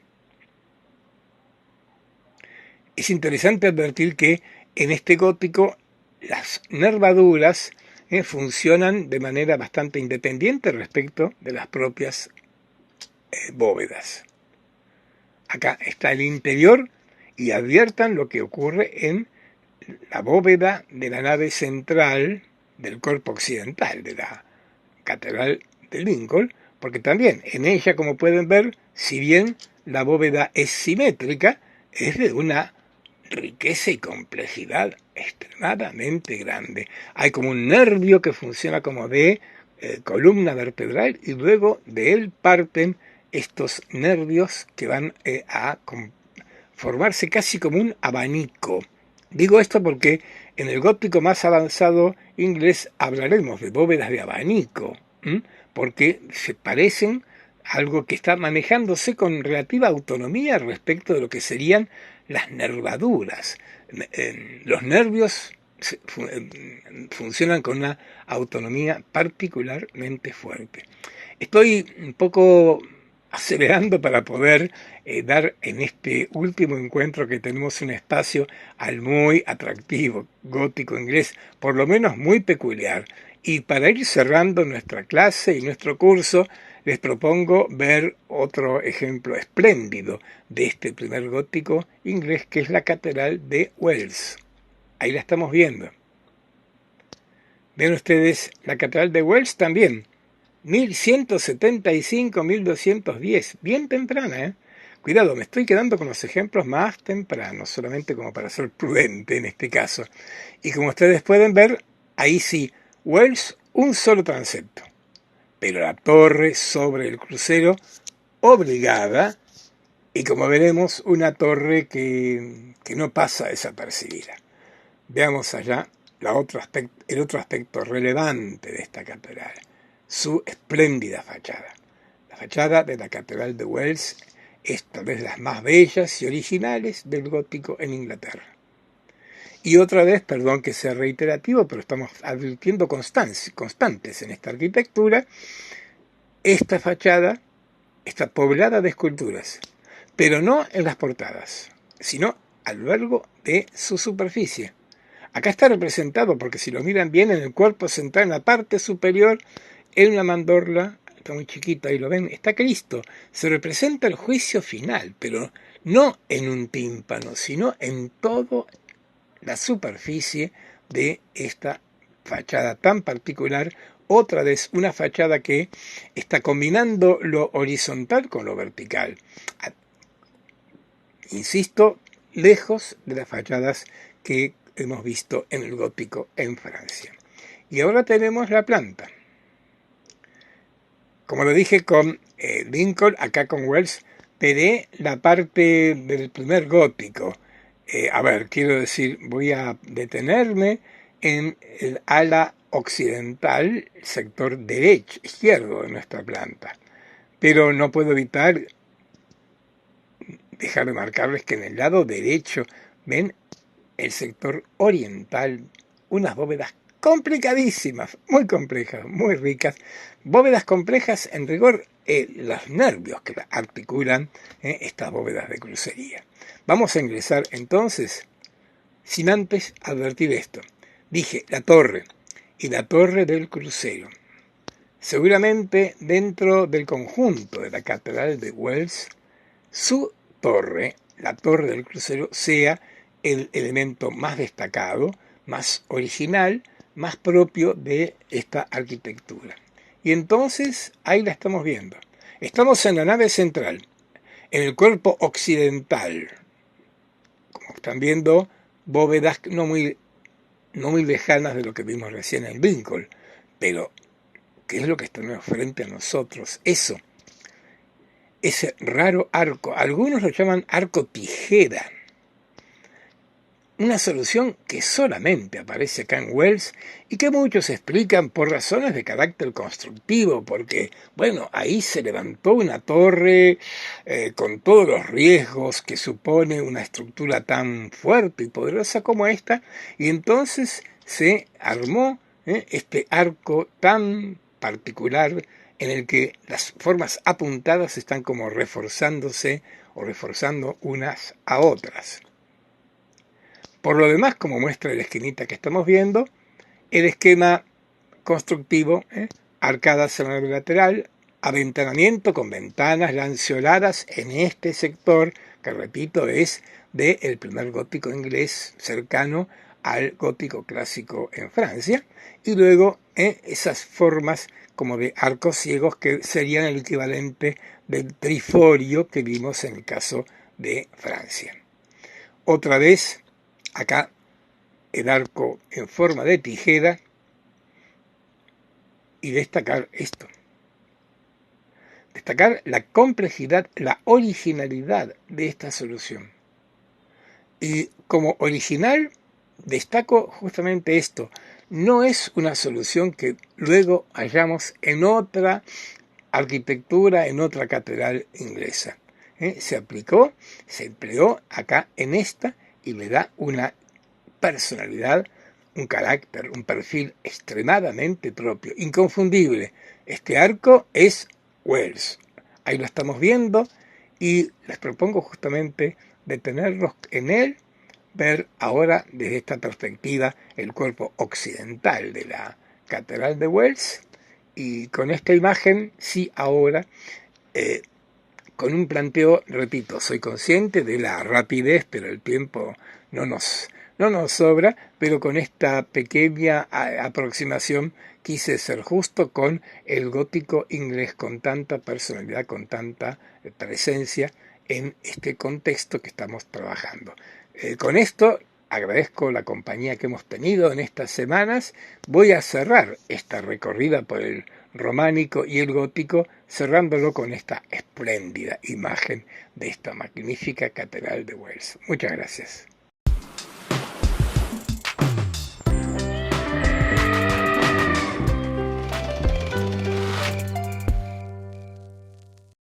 Es interesante advertir que en este gótico las nervaduras funcionan de manera bastante independiente respecto de las propias bóvedas. Acá está el interior y adviertan lo que ocurre en la bóveda de la nave central del cuerpo occidental de la Catedral de Lincoln, porque también en ella, como pueden ver, si bien la bóveda es simétrica, es de una riqueza y complejidad extremadamente grande. Hay como un nervio que funciona como de columna vertebral y luego de él parten estos nervios que van a formarse casi como un abanico. Digo esto porque en el gótico más avanzado inglés hablaremos de bóvedas de abanico, porque se parecen a algo que está manejándose con relativa autonomía respecto de lo que serían las nervaduras. Los nervios funcionan con una autonomía particularmente fuerte. Estoy un poco acelerando para poder dar en este último encuentro que tenemos un espacio al muy atractivo gótico inglés, por lo menos muy peculiar. Y para ir cerrando nuestra clase y nuestro curso, les propongo ver otro ejemplo espléndido de este primer gótico inglés, que es la Catedral de Wells. Ahí la estamos viendo. Ven ustedes la Catedral de Wells también, 1175-1210, bien temprana, ¿eh? Cuidado, me estoy quedando con los ejemplos más tempranos, solamente como para ser prudente en este caso. Y como ustedes pueden ver, ahí sí, Wells, un solo transepto. Pero la torre sobre el crucero, obligada, y como veremos, una torre que no pasa desapercibida. Veamos allá el otro aspecto relevante de esta catedral, su espléndida fachada. La fachada de la Catedral de Wells es tal vez de las más bellas y originales del gótico en Inglaterra. Y otra vez, perdón que sea reiterativo, pero estamos advirtiendo constantes en esta arquitectura, esta fachada está poblada de esculturas, pero no en las portadas, sino a lo largo de su superficie. Acá está representado, porque si lo miran bien, en el cuerpo central, en la parte superior, en una mandorla, está muy chiquita, ahí lo ven, está Cristo. Se representa el juicio final, pero no en un tímpano, sino en toda la superficie de esta fachada tan particular. Otra vez, una fachada que está combinando lo horizontal con lo vertical. insisto, lejos de las fachadas que hemos visto en el gótico en Francia. Y ahora tenemos la planta. Como lo dije con Lincoln, acá con Wells, veré la parte del primer gótico. Quiero decir, voy a detenerme en el ala occidental, sector derecho, izquierdo de nuestra planta. Pero no puedo evitar dejar de marcarles que en el lado derecho ven el sector oriental, unas bóvedas complicadísimas, muy complejas, muy ricas, bóvedas complejas en rigor, los nervios que articulan estas bóvedas de crucería. Vamos a ingresar entonces, sin antes advertir esto. Dije la torre y la torre del crucero. Seguramente dentro del conjunto de la Catedral de Wells, su torre, la torre del crucero, sea el elemento más destacado, más original, más propio de esta arquitectura. Y entonces ahí la estamos viendo. Estamos en la nave central, en el cuerpo occidental. Como están viendo, bóvedas no muy lejanas de lo que vimos recién en Lincoln. Pero, ¿qué es lo que está frente a nosotros? Eso, ese raro arco. Algunos lo llaman arco tijera. Una solución que solamente aparece acá en Wells y que muchos explican por razones de carácter constructivo, porque, bueno, ahí se levantó una torre con todos los riesgos que supone una estructura tan fuerte y poderosa como esta, y entonces se armó este arco tan particular en el que las formas apuntadas están como reforzándose o reforzando unas a otras. Por lo demás, como muestra la esquinita que estamos viendo, el esquema constructivo, arcadas en el lateral, aventanamiento con ventanas lanceoladas en este sector, que repito es del primer gótico inglés cercano al gótico clásico en Francia, y luego esas formas como de arcos ciegos que serían el equivalente del triforio que vimos en el caso de Francia. Otra vez, acá el arco en forma de tijera y destacar esto. Destacar la complejidad, la originalidad de esta solución. Y como original destaco justamente esto. No es una solución que luego hallamos en otra arquitectura, en otra catedral inglesa. Se aplicó, se empleó acá en esta y le da una personalidad, un carácter, un perfil extremadamente propio, inconfundible. Este arco es Wells. Ahí lo estamos viendo y les propongo justamente detenernos en él, ver ahora desde esta perspectiva el cuerpo occidental de la Catedral de Wells y con esta imagen, sí, ahora, con un planteo, repito, soy consciente de la rapidez, pero el tiempo no nos sobra, pero con esta pequeña aproximación quise ser justo con el gótico inglés, con tanta personalidad, con tanta presencia en este contexto que estamos trabajando. Con esto agradezco la compañía que hemos tenido en estas semanas. Voy a cerrar esta recorrida por el románico y el gótico, cerrándolo con esta espléndida imagen de esta magnífica catedral de Wells. Muchas gracias.